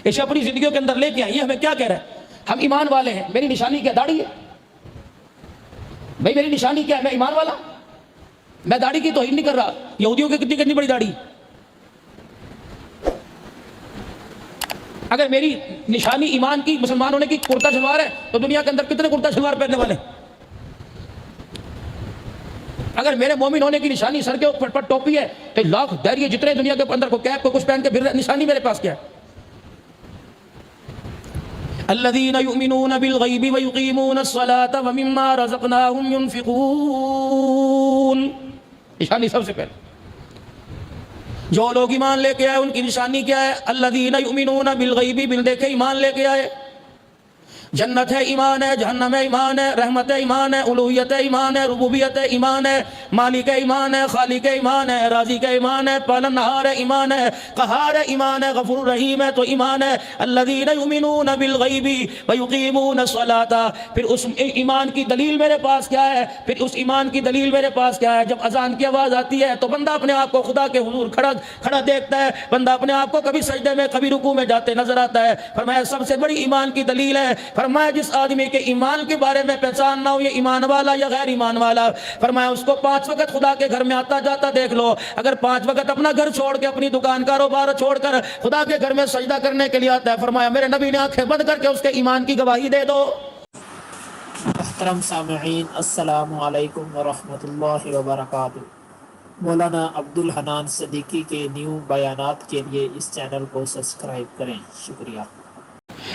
اسے اپنی زندگیوں کے اندر لے کے آئیے. ہمیں کیا کہہ رہا ہے؟ ہم ایمان والے ہیں. میری نشانی کیا؟ داڑھی ہے. بھائی میری نشانی کیا ہے؟ میں ایمان والا. میں داڑھی کی توہین نہیں کر رہا. یہودیوں کی کتنی بڑی داڑھی. اگر میری نشانی ایمان کی، مسلمان ہونے کی کرتا شلوار ہے، تو دنیا کے اندر کتنے کرتا شلوار پہننے والے؟ اگر میرے مومن ہونے کی نشانی سر کے اوپر ٹوپی ہے تو لاکھ دائریے جتنے دنیا کے اندر کو کیپ کو کچھ پہن کے پھر نشانی میرے پاس کیا ہے؟ الذین یؤمنون بالغیب ویقیمون الصلاة ومما رزقناہم ینفقون. نشانی سب سے پہلے جو لوگ ایمان لے کے آئے ان کی نشانی کیا ہے؟ الذین یؤمنون بالغیب، بل دیکھے ایمان لے کے آئے. جنت ہے ایمان ہے، جہنم ہے ایمان ہے، رحمت ہے ایمان ہے، الوہیت ہے ایمان ہے، ربوبیت ہے ایمان ہے، مالک ہے ایمان ہے، خالق ہے ایمان ہے، رازق ہے ایمان ہے، پالن نہار ہے ایمان ہے، قہار ہے ایمان ہے، غفور الرحیم ہے تو ایمان ہے. الذین یؤمنون بالغیب ویقیمون الصلاۃ. پھر اس ایمان کی دلیل میرے پاس کیا ہے؟ پھر اس ایمان کی دلیل میرے پاس کیا ہے؟ جب اذان کی آواز آتی ہے تو بندہ اپنے آپ کو خدا کے حضور کھڑا دیکھتا ہے. بندہ اپنے آپ کو کبھی سجدے میں کبھی رکوع میں جاتے نظر آتا ہے. فرمایا سب سے بڑی ایمان کی دلیل ہے. فرمایا جس آدمی کے ایمان کے بارے میں پہچان نہ ہو یہ ایمان والا یا غیر ایمان والا، فرمایا اس کو 5 وقت خدا کے گھر میں آتا جاتا دیکھ لو. اگر 5 وقت اپنا گھر چھوڑ کے، اپنی دکان کاروبار چھوڑ کر خدا کے گھر میں سجدہ کرنے کے لیے آتا ہے، فرمایا میرے نبی نے آنکھیں بند کر کے اس کے ایمان کی گواہی دے دو. محترم سامعین، السلام علیکم ورحمۃ اللہ وبرکاتہ. مولانا عبدالحنان صدیقی کے نیو بیانات کے لیے اس چینل کو سبسکرائب کریں. شکریہ.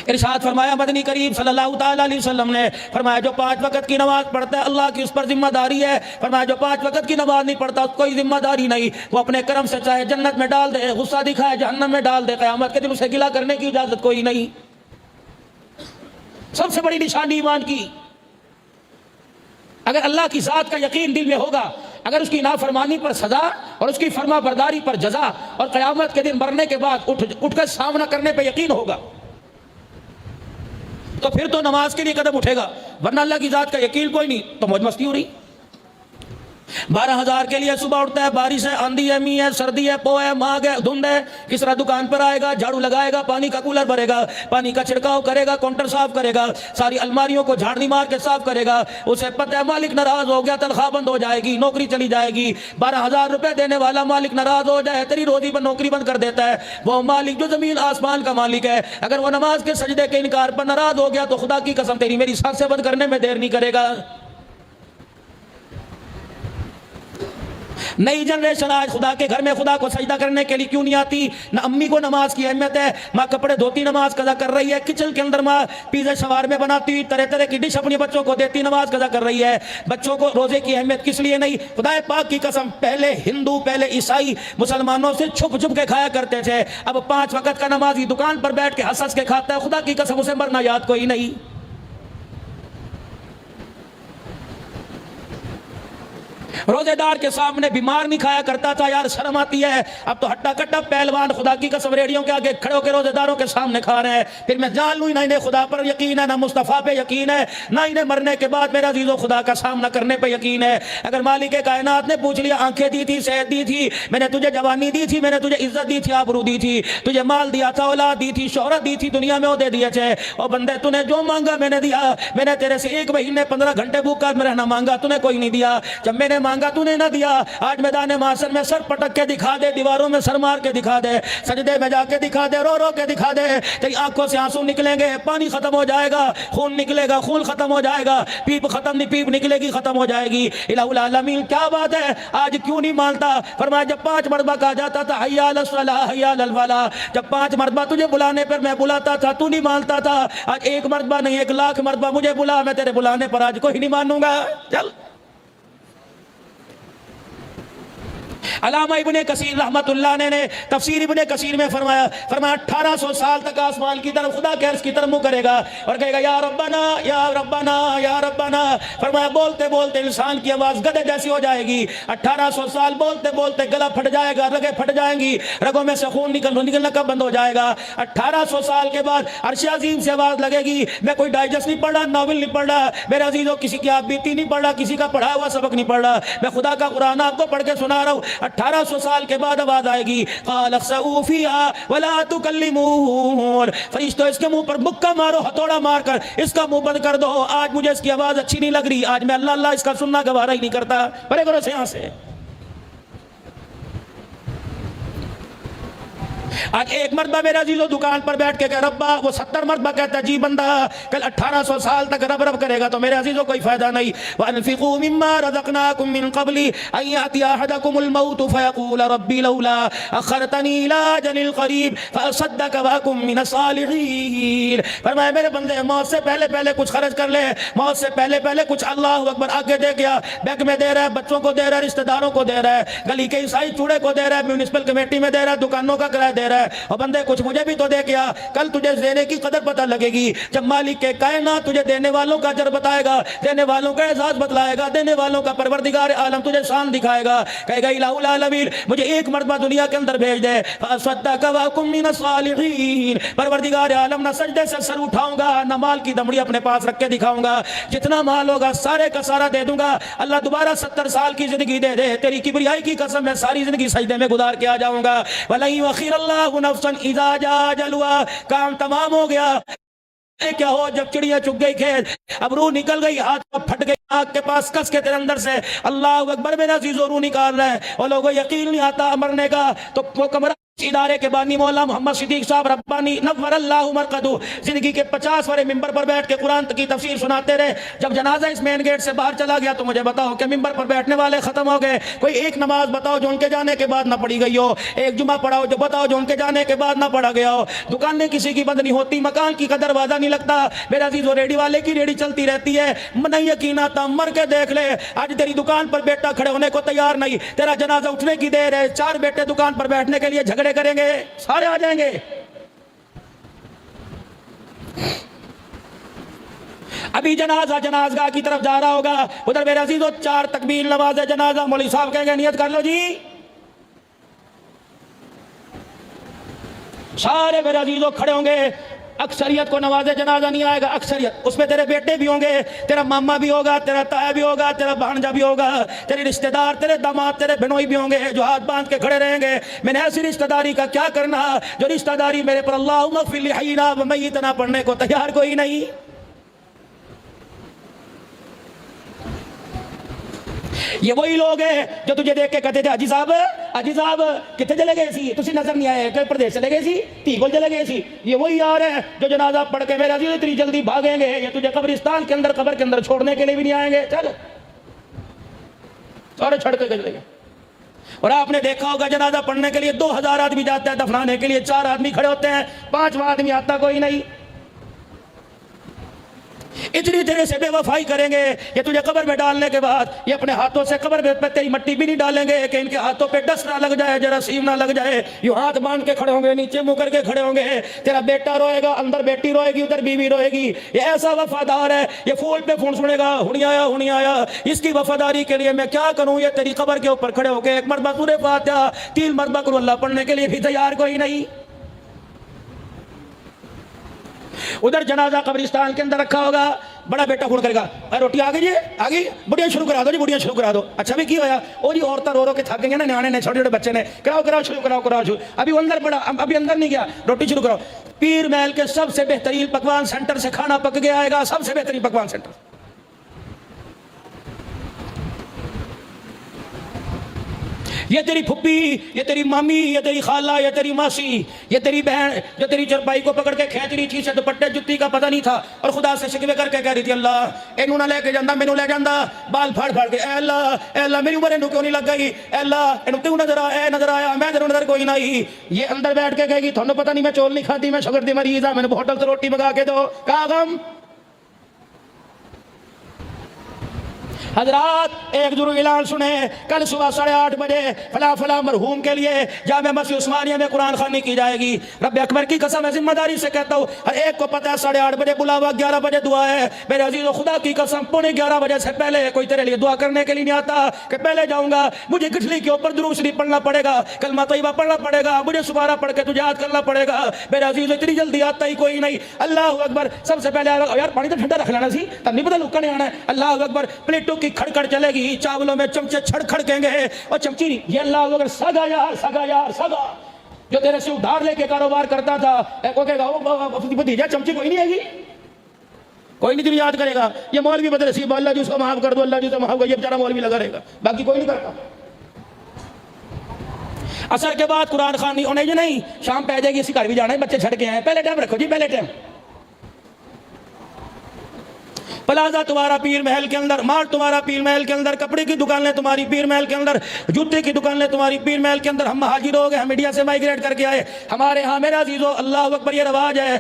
ارشاد فرمایا مدنی کریم صلی اللہ تعالی علیہ وسلم نے، فرمایا جو 5 وقت کی نماز پڑھتا ہے اللہ کی اس پر ذمہ داری ہے. فرمایا جو 5 وقت کی نماز نہیں پڑھتا اس کوئی ذمہ داری نہیں. وہ اپنے کرم سے چاہے جنت میں ڈال دے، غصہ دکھائے جہنم میں ڈال دے، قیامت کے دن اسے گلہ کرنے کی اجازت کوئی نہیں. سب سے بڑی نشانی ایمان کی، اگر اللہ کی ذات کا یقین دل میں ہوگا، اگر اس کی نافرمانی پر سزا اور اس کی فرما برداری پر جزا اور قیامت کے دن مرنے کے بعد اٹھ کر سامنا کرنے پہ یقین ہوگا، تو پھر تو نماز کے لیے قدم اٹھے گا. ورنہ اللہ کی ذات کا یقین کوئی نہیں تو موج مستی ہو رہی. 12,000 کے لیے صبح اٹھتا ہے، بارش ہے، آندھی ہے، می ہے، سردی ہے، پو ہے، ماگ ہے، دھند ہے، کس طرح دکان پر آئے گا، جھاڑو لگائے گا، پانی کا کولر بھرے گا، پانی کا چھڑکاؤ کرے گا، کاؤنٹر صاف کرے گا، ساری الماریوں کو جھاڑنی مار کے صاف کرے گا. اسے پتہ ہے مالک ناراض ہو گیا تنخواہ بند ہو جائے گی، نوکری چلی جائے گی. 12,000 روپے دینے والا مالک ناراض ہو جائے، تیری روزی پر نوکری بند کر دیتا ہے. وہ مالک جو زمین آسمان کا مالک ہے، اگر وہ نماز کے سجدے کے انکار پر ناراض ہو گیا تو خدا کی قسم تیری میری سانسیں بند کرنے میں دیر نہیں کرے گا. نئی جنریشن آج خدا کے گھر میں خدا کو سجدہ کرنے کے لیے کیوں نہیں آتی؟ نہ امی کو نماز کی اہمیت ہے، ماں کپڑے دھوتی نماز قضا کر رہی ہے، کچن کے اندر ماں پیزے شوار میں بناتی، طرح طرح کی ڈش اپنے بچوں کو دیتی، نماز قضا کر رہی ہے. بچوں کو روزے کی اہمیت کس لیے نہیں؟ خدا پاک کی قسم پہلے ہندو، پہلے عیسائی مسلمانوں سے چھپ چھپ کے کھایا کرتے تھے. اب 5 وقت کا نمازی دکان پر بیٹھ کے ہنس ہنس کے کھاتا ہے. خدا کی قسم اسے مرنا یاد کوئی نہیں. روزے دار کے سامنے بیمار نہیں کھایا کرتا تھا، یار شرم آتی ہے. اب تو ہٹا کٹا پہلوان خدا کی قسم ریڑیوں کے آگے کھڑے ہو کے روزے داروں کے سامنے کھا رہے ہیں. پھر میں جان لوں نہ انہیں خدا پر یقین ہے، نہ مصطفیٰ پہ یقین ہے، نہ انہیں مرنے کے بعد میرا عزیزو خدا کا سامنا کرنے پہ یقین ہے. اگر مالک کائنات نے پوچھ لیا، آنکھیں دی تھی، صحت دی تھی، میں نے تجھے جوانی دی تھی، میں نے تجھے عزت دی تھی، آبرو دی تھی، تجھے مال دیا تھا، اولاد دی تھی، شہرت دی تھی، دنیا میں عہدے دیے تھے، اور بندے تو نے جو مانگا میں نے دیا. میں نے تیرے سے 1 مہینے 15 گھنٹے بھوکا میں رہنا مانگا، تو نے کوئی نہیں دیا. جب میں نے مانگا تو نے نہ دیا. آج میدان محشر میں سر پٹک کے دکھا دے، دیواروں میں سر مار کے دکھا دے، سجدے میں جا کے دکھا دے، رو رو کے دکھا دے. تیری آنکھوں سے آنسو نکلیں گے، پانی ختم ہو جائے گا، خون نکلے گا، خون ختم ہو جائے گا، پیپ ختم نہیں، پیپ نکلے گی، ختم ہو جائے گی. الہ العالمین کیا بات ہے، آج کیوں نہیں مانتا؟ فرمایا جب 5 مرتبہ کہا جاتا تھا حی علی الصلاۃ حی علی الفلاح، جب 5 مرتبہ تجھے بلانے پر میں بلاتا تھا تو نہیں مانتا تھا. آج 1 مرتبہ نہیں 1,00,000 مرتبہ مجھے بلا، میں تیرے بلانے پر آج کوئی نہیں مانوں گا. چل. علامہ ابن کثیر رحمت اللہ نے تفسیر ابن کثیر میں فرمایا 1800 سال تک آسمان کی طرف خدا کے عرش کی طرف منہ کرے گا اور کہے گا یا ربنا یا ربنا یا ربنا. فرمایا بولتے بولتے انسان کی آواز گدے جیسی ہو جائے گی. 1800 سال بولتے بولتے گلا پھٹ جائے گا، رگیں پھٹ جائیں گی، رگوں میں سے خون نکلنا کب بند ہو جائے گا؟ 1800 سال کے بعد عرش عظیم سے آواز لگے گی. میں کوئی ڈائجسٹ نہیں پڑھ رہا، ناول نہیں پڑھ رہا میرے عزیزوں، کسی کی آپ بیتی نہیں پڑھ رہا، کسی کا پڑھا ہوا سبق نہیں پڑھ رہا، میں خدا کا قرآن آپ کو پڑھ کے سنا رہا ہوں. 1800 سال کے بعد آواز آئے گی قال اخسئوا فیہا ولا تکلمون، فرشتوں اس کے منہ پر مکہ مارو ہتھوڑا مار کر اس کا منہ بند کر دو، آج مجھے اس کی آواز اچھی نہیں لگ رہی، آج میں اللہ اللہ اس کا سننا گوارا ہی نہیں کرتا، پرے کرو سے یہاں سے۔ آج ایک مرتبہ میرے عزیزو دکان پر بیٹھ کے کہ ربا، وہ 70 مرتبہ کہتا ہے جی بندہ، کل 1800 سال تک رب رب کرے گا تو میرے عزیزو کوئی فائدہ نہیں۔ وَأَنفِقُوا مِمَّا رَزَقْنَاكُم مِّن قَبْلِ أَن يَأْتِيَ أَحَدَكُمُ الْمَوْتُ فَيَقُولَ رَبِّ لَوْلَا أَخَّرْتَنِي إِلَىٰ أَجَلٍ قَرِيبٍ فَأَصَّدَّقَ وَأَكُن مِّنَ الصَّالِحِينَ۔ فرمایا میرے بندے موت سے پہلے پہلے کچھ خرچ کر لے، موت سے پہلے پہلے کچھ اللہ اکبر آگے دے گیا، بینک میں دے رہا ہے، بچوں کو دے رہا ہے، رشتہ داروں کو دے رہا ہے، گلی کے عیسائی چوڑے کو دے رہا ہے، میونسپل کمیٹی میں دے رہا ہے، دکانوں کا کرایہ دے رہا ہے، اور بندے کچھ مجھے بھی تو دے گیا، کل تجھے دینے کی قدر پتہ لگے گی جب مالک کے کائنات تجھے دینے والوں کا اجر بتائے گا، دینے والوں کا اعزاز بتلائے گا، دینے والوں کا پروردگار عالم تجھے شان دکھائے گا، کہے گا الہ العالمین مجھے ایک مرتبہ دنیا کے اندر بھیج دے، فَأَصَدَّقَ وَأَكُن مِّنَ الصَّالِحِينَ، پروردگار عالم نہ سجدے سے سر اٹھاؤں گا، نہ مال کی دمڑی اپنے پاس رکھ کے دکھاؤں گا، جتنا مال ہوگا سارے کا سارا دے دوں گا، اللہ دوبارہ 70 سال کی زندگی دے دے، تیری کبریائی کی قسم میں ساری زندگی سجدے میں گزار کے آ جاؤں گا، وَلَن يُؤَخِّرَ اللَّهُ نَفْسًا إِذَا جَاءَ أَجَلُهَا، کام تمام ہو گیا، کیا ہو جب چڑیا چگ گئی کھیت، اب روح نکل گئی، ہاتھ پھٹ گئی، آنکھ کے پاس کس کے تیرے اندر سے اللہ اکبر میرا عزیزو روح نکال رہا ہے، اور لوگوں یقین نہیں آتا مرنے کا، تو وہ کمرہ ادارے کے بانی مولا محمد صدیق صاحب ربانی نور اللہ مرقدو زندگی کے 50 والے ممبر پر بیٹھ کے قرآن کی تفسیر سناتے رہے، جب جنازہ اس مین گیٹ سے باہر چلا گیا تو مجھے بتاؤ کہ ممبر پر بیٹھنے والے ختم ہو گئے، کوئی ایک نماز بتاؤ جو ان کے جانے کے بعد نہ پڑھی گئی ہو، ایک جمعہ پڑھاؤ جو بتاؤ جو ان کے جانے کے بعد نہ پڑھا گیا ہو، دکانیں کسی کی بند نہیں ہوتی، مکان کی کا دروازہ نہیں لگتا، میرا عزیزو ریڈی والے کی ریڈی چلتی رہتی ہے، نہیں یقین آتا مر کے دیکھ لے، آج تیری دکان پر بیٹا کھڑے ہونے کو تیار نہیں، تیرا جنازہ اٹھنے کی دیر ہے، 4 بیٹے دکان پر بیٹھنے کے لیے جھگڑے کریں گے، سارے آ جائیں گے۔ ابھی جنازگاہ کی طرف جا رہا ہوگا، ادھر میرے عزیزو 4 تکبیر نماز جنازہ، مولوی صاحب کہیں گے نیت کر لو جی، سارے میرے عزیزو کھڑے ہوں گے، اکثریت کو نماز جنازہ نہیں آئے گا، اکثریت اس میں تیرے بیٹے بھی ہوں گے، تیرا ماما بھی ہوگا، تیرا تایا بھی ہوگا، تیرا بھانجا بھی ہوگا، تیرے رشتہ دار، تیرے داماد، تیرے بہنوئی بھی ہوں گے جو ہاتھ باندھ کے کھڑے رہیں گے، میں نے ایسی رشتہ داری کا کیا کرنا جو رشتہ داری میرے پر اللہم اغفر لحینا و میتنا پڑھنے کو تیار کوئی نہیں۔ یہ وہی لوگ ہیں جو تجھے دیکھ کے کہتے تھے حاجی صاحب کتنے چلے گئے سی، تسی نظر نہیں آئے کہ پردیش چلے گئے سی، تیگل چلے گئے سی، یہ وہی یار ہیں جو جنازہ پڑھ کے میرے عزیز اتنی جلدی بھاگیں گے، یہ تجھے قبرستان کے اندر قبر کے اندر چھوڑنے کے لیے بھی نہیں آئیں گے، چل سارے چھڑ کے چلے گئے۔ اور آپ نے دیکھا ہوگا جنازہ پڑھنے کے لیے 2000 آدمی جاتا ہے، دفنانے کے لیے 4 آدمی کھڑے ہوتے ہیں، 5واں آدمی آتا کوئی نہیں۔ اتنی تیرے سے بے وفائی کریں گے، یہ تجھے قبر میں ڈالنے کے بعد یہ اپنے ہاتھوں سے قبر میں تیری مٹی بھی نہیں ڈالیں گے کہ ان کے ہاتھوں پہ ڈسٹ نہ لگ جائے، جراثیم نہ لگ جائے، یوں ہاتھ باندھ کے کھڑے ہوں گے، نیچے منہ کر کے کھڑے ہوں گے، تیرا بیٹا روئے گا، اندر بیٹی روئے گی، ادھر بیوی روئے گی، یہ ایسا وفادار ہے، یہ فون پہ فون سنے گا، ہنی آیا، اس کی وفاداری کے لیے میں کیا کروں، یہ تیری قبر کے اوپر کھڑے ہو کے 1 مرتبہ سورہ فاتحہ 3 مرتبہ قل اللہ پڑھنے کے لیے بھی تیار کوئی نہیں۔ ادھر جنازہ قبرستان کے اندر رکھا ہوگا، بڑا بیٹا فون کرے گا، روٹی آ گئی جی، آ گئی، بڑیاں شروع کرا دو جی، بڑیاں شروع کرا دو، اچھا بھی کی ہویا، وہ جی عورتیں رو کے تھک گئے نا، نیانے نے، چھوٹے چھوٹے بچے نے، کراؤ شروع، ابھی وہ اندر پڑا، ابھی اندر نہیں گیا، روٹی شروع کراؤ۔ پیر محل کے سب سے بہترین پکوان سینٹر سے کھانا پک گیا آئے گا، سب سے بہترین پکوان سینٹر، یہ تیری پھپھی، یہ تیری مامی، یہ تیری خالہ، یہ تیری ماسی، یہ تیری بہن جو تیری چرپائی کو پکڑ کے کھینچ رہی تھی، سے دوپٹے جتی کا پتہ نہیں تھا، اور خدا سے شکوے کر کے کہہ رہی تھی اللہ اینو نہ لے کے جاندہ، مینوں لے جاندہ، بال پھاڑ کے، اے اللہ میری عمر اینو کیوں نہیں لگ گئی، اے اللہ اینو تیوں نظر آیا، میں تیروں نظر کوئی نہیں، یہ اندر بیٹھ کے کہے گی تھانوں پتہ نہیں میں چول نہیں کھاتی، میں شوگر دی مریض ہاں، میں نے ہوٹل سے روٹی منگا کے دو، کہا غم۔ حضرات ایک ضرور اعلان سنیں، کل صبح 8:30 بجے فلاں مرحوم کے لیے جامع مسجد عثمانیہ میں قرآن خوانی کی جائے گی، رب اکبر کی قسم ہے، ذمہ داری سے کہتا ہوں، ہر ایک کو پتہ ہے 8:30 بجے بلاوا، 11 بجے دعا ہے، میرے عزیز و خدا کی قسم 11:15 بجے سے پہلے کوئی تیرے لیے دعا کرنے کے لیے نہیں آتا کہ پہلے جاؤں گا، مجھے گٹھلی کے اوپر درود شریف پڑھنا پڑے گا، کلمہ طیبہ پڑھنا پڑے گا، مجھے سبحانہ پڑھ کے تجھے یاد کرنا پڑے گا، میرے عزیز اتنی جلدی آتا ہی کوئی نہیں۔ اللہ اکبر، سب سے پہلے یار پانی تو ٹھنڈا رکھ لینا سی، تب نہیں پتہ لکا نہیں آنا ہے، اللہ اکبر، پلیٹوں کی کھڑکڑ چلے گی، چاولوں میں چمچے چھڑکیں گے اور چمچی نہیں، یہ اللہ اگر سگا یار سگا یار سگا جو تیرے سے ادھار لے کے کاروبار کرتا تھا، وہ کہے گا بھتیجا چمچی کوئی نہیں آئے گی، کوئی نہیں تجھے یاد کرے گا، یہ مولوی بد نصیب، اللہ جی اس کو معاف کر دو، اللہ جی سے معاف کر، یہ بیچارہ مولوی لگا رہے گا، باقی کوئی نہیں کرتا۔ عصر کے بعد قرآن خوانی ہونے جو نہیں، شام پہ جائے گی، اسی گھر بھی جانا ہے، بچے چھڑ کے آئے، پہلے ٹائم رکھو جی، پہلے ٹائم۔ پلازا تمہارا پیر محل کے اندر، مارٹ تمہارا پیر محل کے اندر، کپڑے کی دکانیں تمہاری پیر محل کے اندر، جوتے کی دکانیں تمہاری پیر محل کے اندر۔ ہم مہاجر ہو گئے، ہم انڈیا سے مائگریٹ کر کے آئے، ہمارے ہاں میرا عزیزو اللہ اکبر یہ رواج ہے،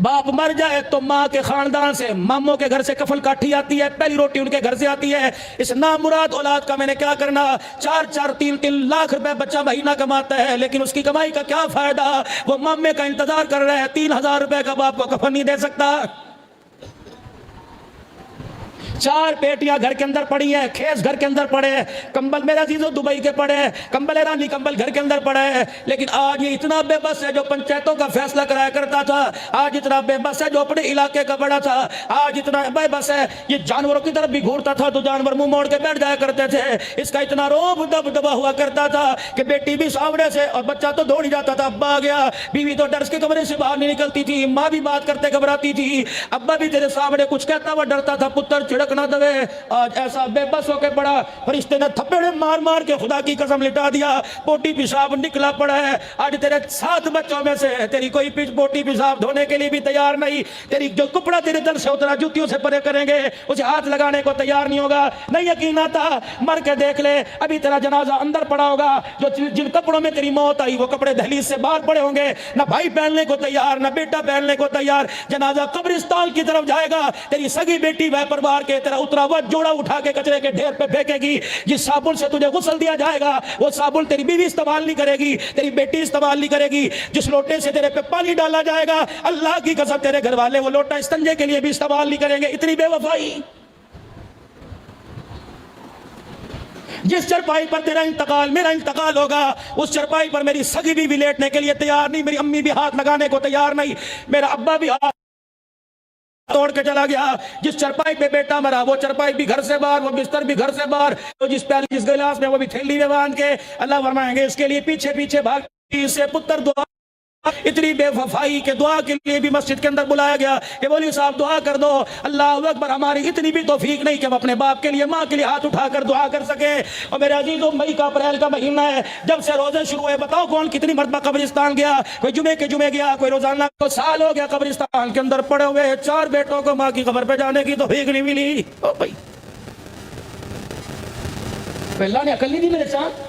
باپ مر جائے تو ماں کے خاندان سے، ماموں کے گھر سے کفل کاٹھی آتی ہے، پہلی روٹی ان کے گھر سے آتی ہے۔ اس نامراد اولاد کا میں نے کیا کرنا، 4-3 لاکھ روپے بچہ مہینہ کماتا ہے، لیکن اس کی کمائی کا کیا فائدہ، وہ مامے کا انتظار کر رہے ہیں، 3000 روپے کا باپ کو کفن نہیں دے سکتا۔ 4 پیٹیاں گھر کے اندر پڑی ہیں، کھیس گھر کے اندر پڑے ہیں، کمبل میرا عزیزو دبئی کے پڑے ہیں، کمبل ایرانی کمبل گھر کے اندر پڑے ہیں، لیکن آج یہ اتنا بے بس ہے جو پنچایتوں کا فیصلہ کرایا کرتا تھا، آج اتنا بے بس ہے جو اپنے علاقے کا بڑا تھا، آج اتنا بے بس ہے یہ جانوروں کی طرف بھی گھورتا تھا تو جانور منہ موڑ کے بیٹھ جایا کرتے تھے، اس کا اتنا روب دبا ہوا کرتا تھا کہ بیٹی بھی سامنے سے اور بچہ تو دوڑ ہی جاتا تھا، ابا آ گیا، بیوی تو ڈر کے کمرے سے باہر نہیں نکلتی تھی، ماں بھی بات کرتے گھبراتی تھی، ابا بھی تیرے سامنے کچھ کہتا ہوا ڈرتا تھا، پتر چڑک نہ دوے۔ آج ایسا بے بس ہو کے پڑا، فرشتے نے تھپڑے مار مار کے خدا کی قسم لٹا دیا، پوٹی پیشاب نکلا پڑا ہے۔ آج تیرے 7 بچوں میں سے تیری کوئی پوٹی پیشاب دھونے کے لیے بھی تیار نہیں، تیری جو کپڑا تیرے دل سے اترا جوتیوں سے پرے کریں گے، اسے ہاتھ لگانے کو تیار نہیں ہوگا۔ نہیں یقین آتا مر کے دیکھ لے، ابھی تیرا جنازہ اندر پڑا ہوگا، جو جن کپڑوں میں تیری موت آئی وہ کپڑے دہلیز سے باہر پڑے ہوں گے، نہ بھائی پہننے کو تیار، نہ بیٹا پہننے کو تیار۔ جنازہ قبرستان کی طرف جائے گا، تیری سگی بیٹی ویپر بار کے تیرا اترا ہوا جوڑا اٹھا کے کچرے کے ڈھیر پہ پھینکے گی، جس صابن سے تجھے غسل دیا جائے گا وہ صابن تیری بیوی استعمال نہیں کرے گی، تیری بیٹی استعمال نہیں کرے گی، جس لوٹے سے تیرے پہ پانی ڈالا جائے گا اللہ کی قسم تیرے گھر والے وہ لوٹا استنجے کے لیے بھی استعمال نہیں کریں گے۔ اتنی بے وفائی۔ جس چرپائی پر تیرا انتقال میرا انتقال ہوگا، اس چرپائی پر میری سگی بھی لیٹنے کے لیے تیار نہیں، میری امی بھی ہاتھ لگانے کو تیار نہیں، میرا ابا بھی ہاتھ توڑ کے چلا گیا۔ جس چرپائی پہ بیٹا مرا وہ چرپائی بھی گھر سے باہر، وہ بستر بھی گھر سے باہر، تو جس پیالی جس گلاس میں وہ بھی تھیلی میں باندھ کے اللہ فرمائیں گے اس کے لیے پیچھے پیچھے بھاگ سے پتر دعا۔ اتنی بے وفائی کے دعا کے لیے بھی مسجد کے اندر بلایا گیا کہ مولوی صاحب دعا کر دو۔ اللہ اکبر، ہماری اتنی بھی توفیق نہیں کہ ہم اپنے باپ کے لیے ماں کے لیے ہاتھ اٹھا کر دعا کر سکیں۔ اور میرے عزیزوں، مئی کا اپریل کا مہینہ ہے، جب سے روزے شروع ہوئے بتاؤ کون کتنی مرتبہ قبرستان گیا؟ کوئی جمعے کے جمعے گیا، کوئی روزانہ، تو سال ہو گیا قبرستان کے اندر پڑے ہوئے۔ 4 بیٹوں کو ماں کی قبر پہ جانے کی توفیق نہیں ملی۔ او بھائی، اللہ نے عقل نہیں دی میرے ساتھ۔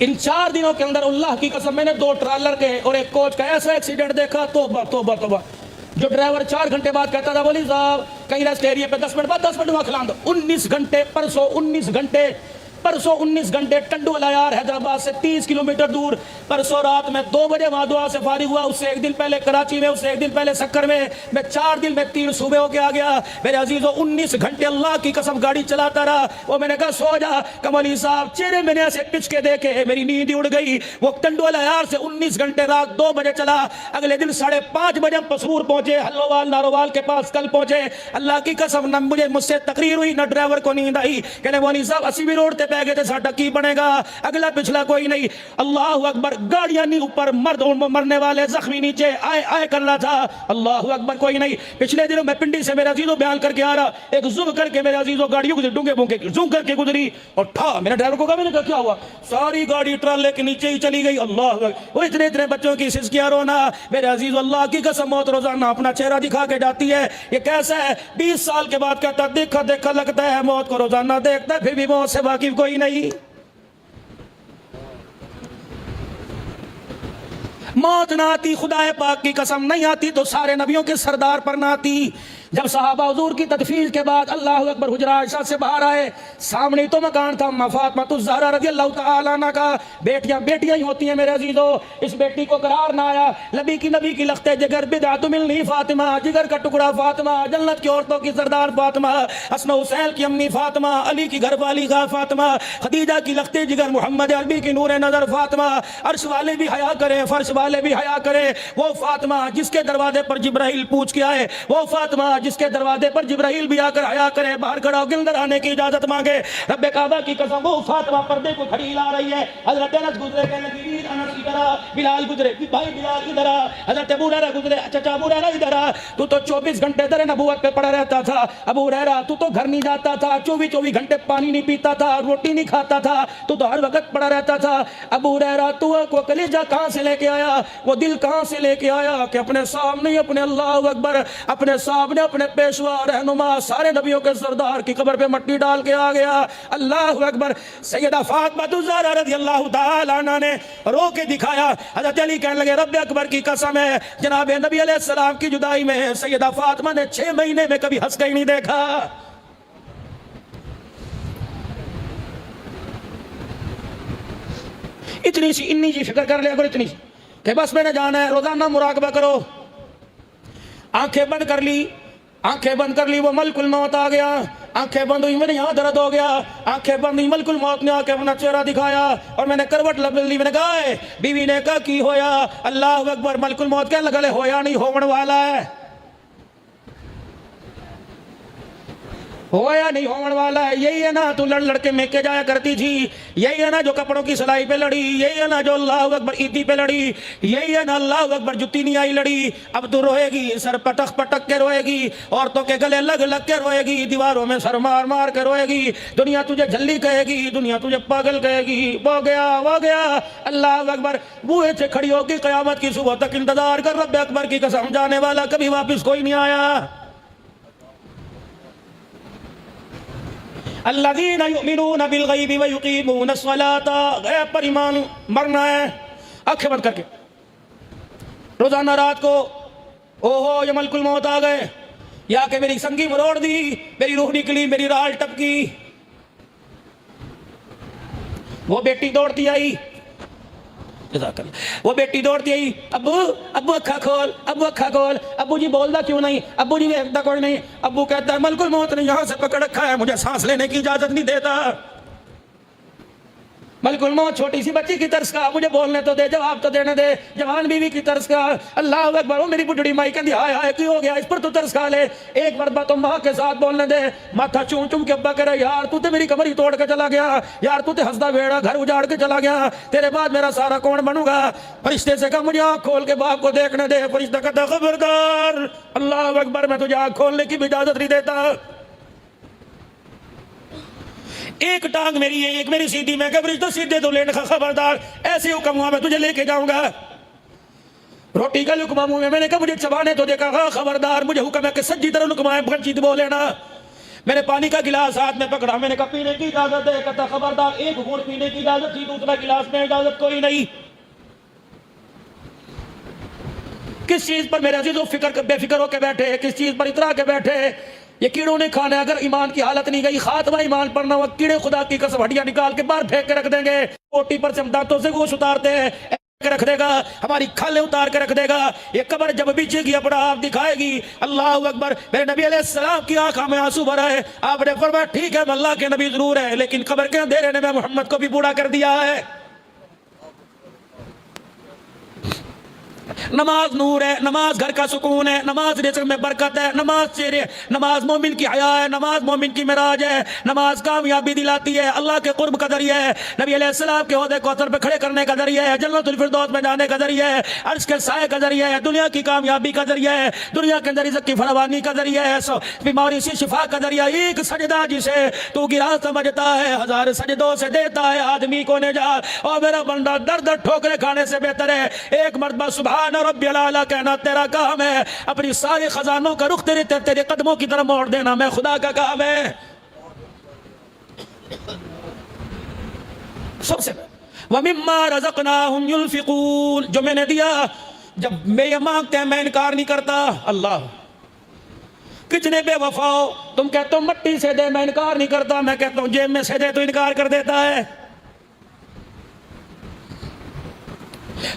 ان 4 دنوں کے اندر اللہ کی قسم میں نے 2 ٹرالر کے اور ایک کوچ کا ایسا ایکسیڈنٹ دیکھا، توبہ توبہ توبہ۔ جو ڈرائیور 4 گھنٹے بعد کہتا تھا مولوی صاحب کہیں ریسٹ ایریا پہ 10 منٹ بعد 10 منٹ وہاں کھلان دو، 19 گھنٹے پرسوں 19 گھنٹے ٹنڈو علیار حیدرآباد سے 30 کلومیٹر دور، پرسوں رات میں 2 بجے وہاں دعا سے فارغ ہوا، اس سے 1 دن پہلے کراچی میں، اس سے 1 دن پہلے سکر میں 4 دن میں 3 صوبے ہو کے آ گیا۔ میرے عزیزو 19 گھنٹے اللہ کی قسم گاڑی چلاتا رہا۔ وہ میں نے کہا سو جا کمالی صاحب، چہرے میں نے ایسے پچ کے دیکھے، میری نیند اڑ گئی۔ وہ ٹنڈو علیار سے 19 گھنٹے رات 2 بجے چلا، اگلے دن 5:30 بجے ہم پسور پہنچے، ہلوال ناروال کے پاس کل پہنچے۔ اللہ کی قسم نہ مجھ سے تقریر ہوئی نہ ڈرائیور کو نیند آئی، کہنے مولوی صاحب اسی بھی روڈ تے پہ گئے تھے، ساڈا کی بنے گا، اگلا پچھلا کوئی نہیں۔ اللہ اکبر، گاڑیاں نہیں اوپر، مرد مرنے والے زخمی نیچے، آئے کر رہا تھا، اللہ اکبر کوئی نہیں۔ پچھلے دنوں میں پنڈی سے میرا عزیزو بیان کر کے آ رہا، ایک زوم کر کے میرا عزیزو گاڑیوں کو ڈونگے بونگے زوم کر کے گزری اور ٹھا، میرا ڈرائیور کو کہا، میں نے کہا کیا ہوا؟ ساری گاڑی ٹرالے کے نیچے ہی چلی گئی۔ اللہ اکبر، وہ اتنے بچوں کی سسکیاں رونا۔ میرے عزیزو اللہ کی قسم موت روزانہ اپنا چہرہ دکھا کے جاتی ہے۔ یہ کیسا ہے؟ 20 سال کے بعد کہتا دیکھا دیکھا لگتا ہے، موت کو روزانہ دیکھتا ہے، پھر بھی موت سے واقف کوئی نہیں۔ موت نہ آتی خدا پاک کی قسم، نہیں آتی تو سارے نبیوں کے سردار پر نہ آتی۔ جب صحابہ حضور کی تدفین کے بعد اللہ اکبر حجرہ عائشہ سے باہر آئے، سامنے تو مکان تھا اما فاطمہ الزہرا رضی اللہ تعالیٰ عنہ کا۔ بیٹیاں ہی ہوتی ہیں میرے عزیزو، اس بیٹی کو قرار نہ آیا، نبی کی لختے جگر بدعت ملنی فاطمہ، جگر کا ٹکڑا فاطمہ، جنت کی عورتوں کی سردار فاطمہ، حسن حسین کی امی فاطمہ، علی کی گھر والی فاطمہ، خدیجہ کی لختے جگر، محمد عربی کی نور نظر فاطمہ۔ عرش والے بھی حیا کریں، فرش والے بھی حیا کریں، وہ فاطمہ جس کے دروازے پر جبرائیل پوچھ کے آئے، وہ فاطمہ جس کے دروازے پر جبرائیل بھی آ کر حیا کرے، باہر کھڑا ہو کے اندر آنے کی اجازت مانگے۔ رب کعبہ کی قسم، وہ فاطمہ پردے کو کھڑی لا رہی ہے۔ حضرت انس گزرے، کہنے لگی انس کی طرح، بلال گزرے، بھائی بلال کی طرح، حضرت ابو ہریرہ گزرے، چچا ابو ہریرہ کی طرح، تو 24 گھنٹے در نبوت پہ پڑا رہتا تھا۔ ابو ہریرہ تو گھر نہیں جاتا تھا، 24 گھنٹے پانی نہیں پیتا تھا، روٹی نہیں کھاتا تھا، تو ہر وقت پڑا رہتا تھا۔ ابو ہریرہ تو کو کلیجہ کہاں سے لے کے آیا، وہ دل کہاں سے لے کے آیا کہ اپنے سامنے، اپنے اللہ اکبر، اپنے سامنے اپنے پیشوا رہنما سارے نبیوں کے سردار کی قبر پہ مٹی ڈال کے آ گیا۔ اللہ اکبر۔ سیدہ فاطمہ الزہرا رضی اللہ تعالی عنہ نے رو کے دکھایا۔ حضرت علی کہنے لگے رب اکبر کی قسم ہے، جناب نبی علیہ السلام کی جدائی میں سیدہ فاطمہ نے 6 مہینے میں کبھی ہنس کے ہی نہیں دیکھا۔ اتنی سی فکر کر لیا کرو، اتنی سی کہ بس میں نے جانا ہے، روزانہ مراقبہ کرو۔ آنکھیں بند کر لی، وہ ملک الموت آ گیا۔ آنکھیں بند ہوئی، میرے یہاں درد ہو گیا، آنکھیں بند ہوئی، ملک الموت نے آ کے اپنا چہرہ دکھایا اور میں نے کروٹ لبل لی۔ میں نے کہا ہے بیوی نے کہا کی ہویا؟ اللہ اکبر۔ ملک الموت کہنے لگا ہویا نہیں، ہون والا ہے، ہویا نہیں، ہون والا ہے۔ یہی ہے نا تو لڑ کے میکے جایا کرتی تھی، یہی ہے نا جو کپڑوں کی سلائی پہ لڑی، یہی ہے نا جو اللہ اکبر عیدی پہ لڑی، یہی ہے نا اللہ اکبر جتی نہیں آئی لڑی۔ اب تو روئے گی، سر پٹک کے روئے گی، عورتوں کے گلے لگ کے روئے گی، دیواروں میں سر مار کے روئے گی۔ دنیا تجھے جھلی کہے گی، دنیا تجھے پاگل کہے گی، وہ گیا اللہ اکبر۔ بوئے سے کھڑی ہوگی، قیامت کی صبح تک انتظار کر، رب اکبر کی قسم جانے والا کبھی واپس کوئی نہیں آیا۔ الذین یؤمنون بالغیب ویقیمون الصلاۃ، غیب پر ایمان مرنا ہے۔ آنکھیں بند کر کے روزانہ رات کو اوہو یہ ملک الموت آ گئے، یا کہ میری سنگی مروڑ دی، میری روح نکلی، میری رال ٹپکی۔ وہ بیٹی دوڑتی آئی، وہ بیٹی دوڑتی آئی، ابو اکھا کھول، ابو جی بولدا کیوں نہیں، ابو جی ویکھدا کوئی نہیں۔ ابو کہتا ہے ملک الموت نے یہاں سے پکڑ رکھا ہے، مجھے سانس لینے کی اجازت نہیں دیتا۔ ملک الموت چھوٹی سی بچی کی طرز کا، مجھے بولنے تو دے، جواب تو دینے دے، جوان بیوی کی طرز کا۔ اللہ اکبر۔ وہ میری بڈڑی مائی کہندی ہائے کی ہو گیا، اس پر تو طرز کھا لے، ایک مرتبہ تو ماں کے ساتھ بولنے دے۔ ماتھا چوم کے ابا کہہ رہا یار تو تے میری کمر ہی توڑ کے چلا گیا، یار تو تے ہنسدا بیڑا گھر اجاڑ کے چلا گیا، تیرے بعد میرا سارا کون بنوں گا؟ فرشتے سے کہا مجھے آنکھ کھول کے باپ کو دیکھنے دے۔ فرشتہ کہتا خبردار، اللہ اکبر، میں تجھے آنکھ کھولنے کی بھی اجازت نہیں دیتا۔ ایک ٹانگ میری ہے، ایک میری سیدھی، میں کہ فرشتہ سیدھے تو لینے کا خبردار، ایسے حکم ہوا میں تجھے لے کے جاؤں گا۔ روٹی کا لقمہ منہ میں نے کہا مجھے چبانے تو دے، کہا خبردار، مجھے حکم ہے کہ سجی طرح لقمہ ہے، بغیر چیت بول لینا۔ میں نے پانی کا گلاس ہاتھ میں پکڑا، میں نے کہا پینے کی اجازت ہے، کہتا خبردار، ایک گھونٹ پینے کی اجازت تھی، دوسرا گلاس میں اجازت کوئی نہیں۔ کس چیز پر میرے عزیزو بے فکر ہو کے بیٹھے، کس چیز پر اترا کے بیٹھے؟ یہ کیڑوں نے کھانا ہے، اگر ایمان کی حالت نہیں گئی، خاتمہ ایمان پر نہ ہوا، کیڑے خدا کی قسم ہڈیاں نکال کے باہر پھینک کے رکھ دیں گے۔ اوٹی پر سے ہم دانتوں سے گوشت اتارتے ہیں، رکھ دے گا، ہماری کھالیں اتار کے رکھ دے گا۔ یہ قبر جب بیچے گی اپنا آپ دکھائے گی۔ اللہ اکبر۔ میرے نبی علیہ السلام کی آنکھوں میں آنسو بھرا ہے، آپ نے فرمایا ٹھیک ہے میں اللہ کے نبی ضرور ہے، لیکن قبر کے اندھیرے نے میں محمد کو بھی بوڑھا کر دیا ہے۔ نماز نور ہے، نماز گھر کا سکون ہے، نماز رزق میں برکت ہے، نماز مومن کی حیا ہے، نماز مومن کی معراج ہے، نماز کامیابی دلاتی ہے، اللہ کے قرب کا ذریعہ ہے، نبی علیہ السلام کے عہدے کوثر پہ کھڑے کرنے کا ذریعہ ہے، جنت الفردوس میں جانے کا ذریعہ ہے، عرش کے سائے کا ذریعہ ہے، دنیا کی کامیابی کا ذریعہ ہے، دنیا کے اندر رزق کی فراوانی کا ذریعہ ہے، بیماری سے شفا کا ذریعہ۔ ایک سجدہ جسے تو گرا سمجھتا ہے، 1000 سجدوں سے دیتا ہے آدمی کو نجات۔ اور میرا بندہ در در ٹھوکرے کھانے سے بہتر ہے ایک مرتبہ سبحان ربی العلیٰ کہنا تیرا کام ہے، اپنی سارے خزانوں کا رخ تیرے قدموں کی طرف موڑ دینا میں خدا کا کام ہے۔ سب سے وَمِمَّا رَزَقْنَاهُمْ يُنْفِقُونَ، جو میں نے دیا جب میں یہ مانگتے ہیں میں انکار نہیں کرتا۔ اللہ کتنے بے وفا ہو، تم کہتے ہو مٹی سے دے میں انکار نہیں کرتا، میں کہتا ہوں جیب میں سے دے تو انکار کر دیتا ہے۔